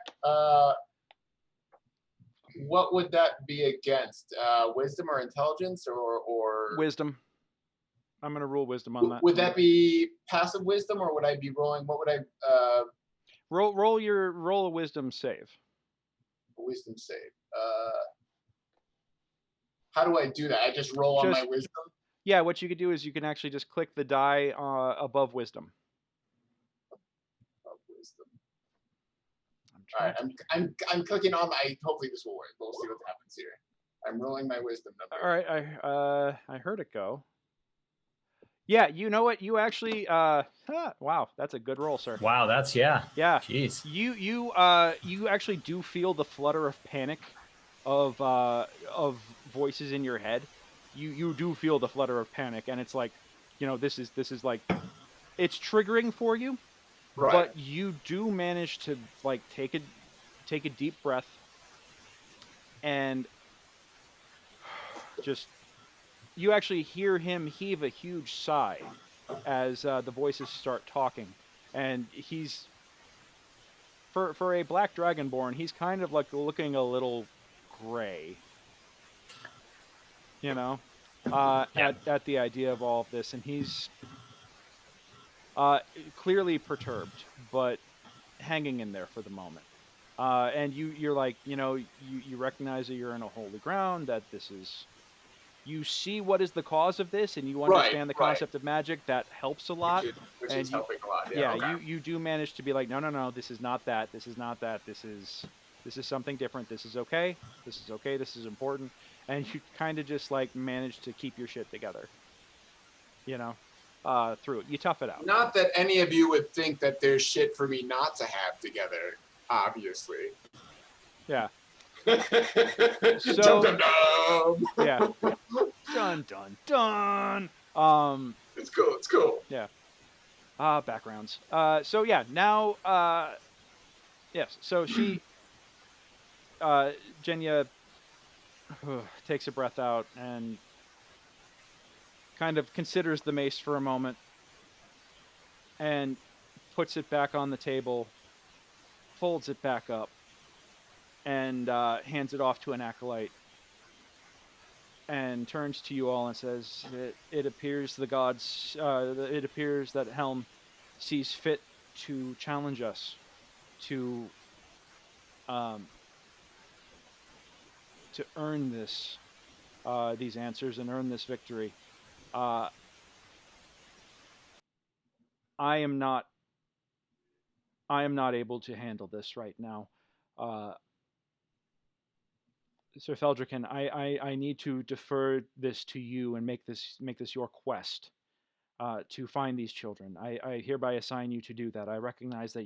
be against? Wisdom or intelligence or wisdom? I'm gonna roll wisdom on that. Would that be passive wisdom, or would I be rolling? What would I roll a wisdom save? Wisdom save. How do I do that? I just roll on my wisdom? Yeah, what you could do is you can actually just click the die above wisdom. Above wisdom. All right, I'm clicking on my. Hopefully this will work. We'll see what happens here. I'm rolling my wisdom number. All right, I heard it go. Yeah, you know what? You actually, wow, that's a good roll, sir. Wow, yeah. Jeez. You actually do feel the flutter of panic, of voices in your head. You do feel the flutter of panic, and it's like, this is like, it's triggering for you, right. But you do manage to like take a deep breath, and just. You actually hear him heave a huge sigh as the voices start talking, and he's for a black dragonborn, he's kind of like looking a little gray, at the idea of all of this, and he's clearly perturbed, but hanging in there for the moment. And you're like, you recognize that you're in a holy ground, that this is. You see what is the cause of this, and you understand the concept of magic. That helps a lot. Which is helping a lot. Yeah, okay. you do manage to be like, no, this is not that. This is not that. This is This is something different. This is okay. This is okay. This is important. And you kind of just like manage to keep your shit together. You know, through it. You tough it out. Not that any of you would think that there's shit for me not to have together, obviously. Yeah. Dum, dum, dum. Yeah. Dun dun dun. It's cool. It's cool. Yeah. Backgrounds. So yeah. Now. Yes. So she. Jenya takes a breath out and kind of considers the mace for a moment and puts it back on the table, folds it back up, and hands it off to an acolyte and turns to you all and says, it appears the gods, it appears that Helm sees fit to challenge us to earn this, these answers and earn this victory. I am not able to handle this right now. Sir Feldrican, I need to defer this to you and make this your quest to find these children. I hereby assign you to do that. I recognize that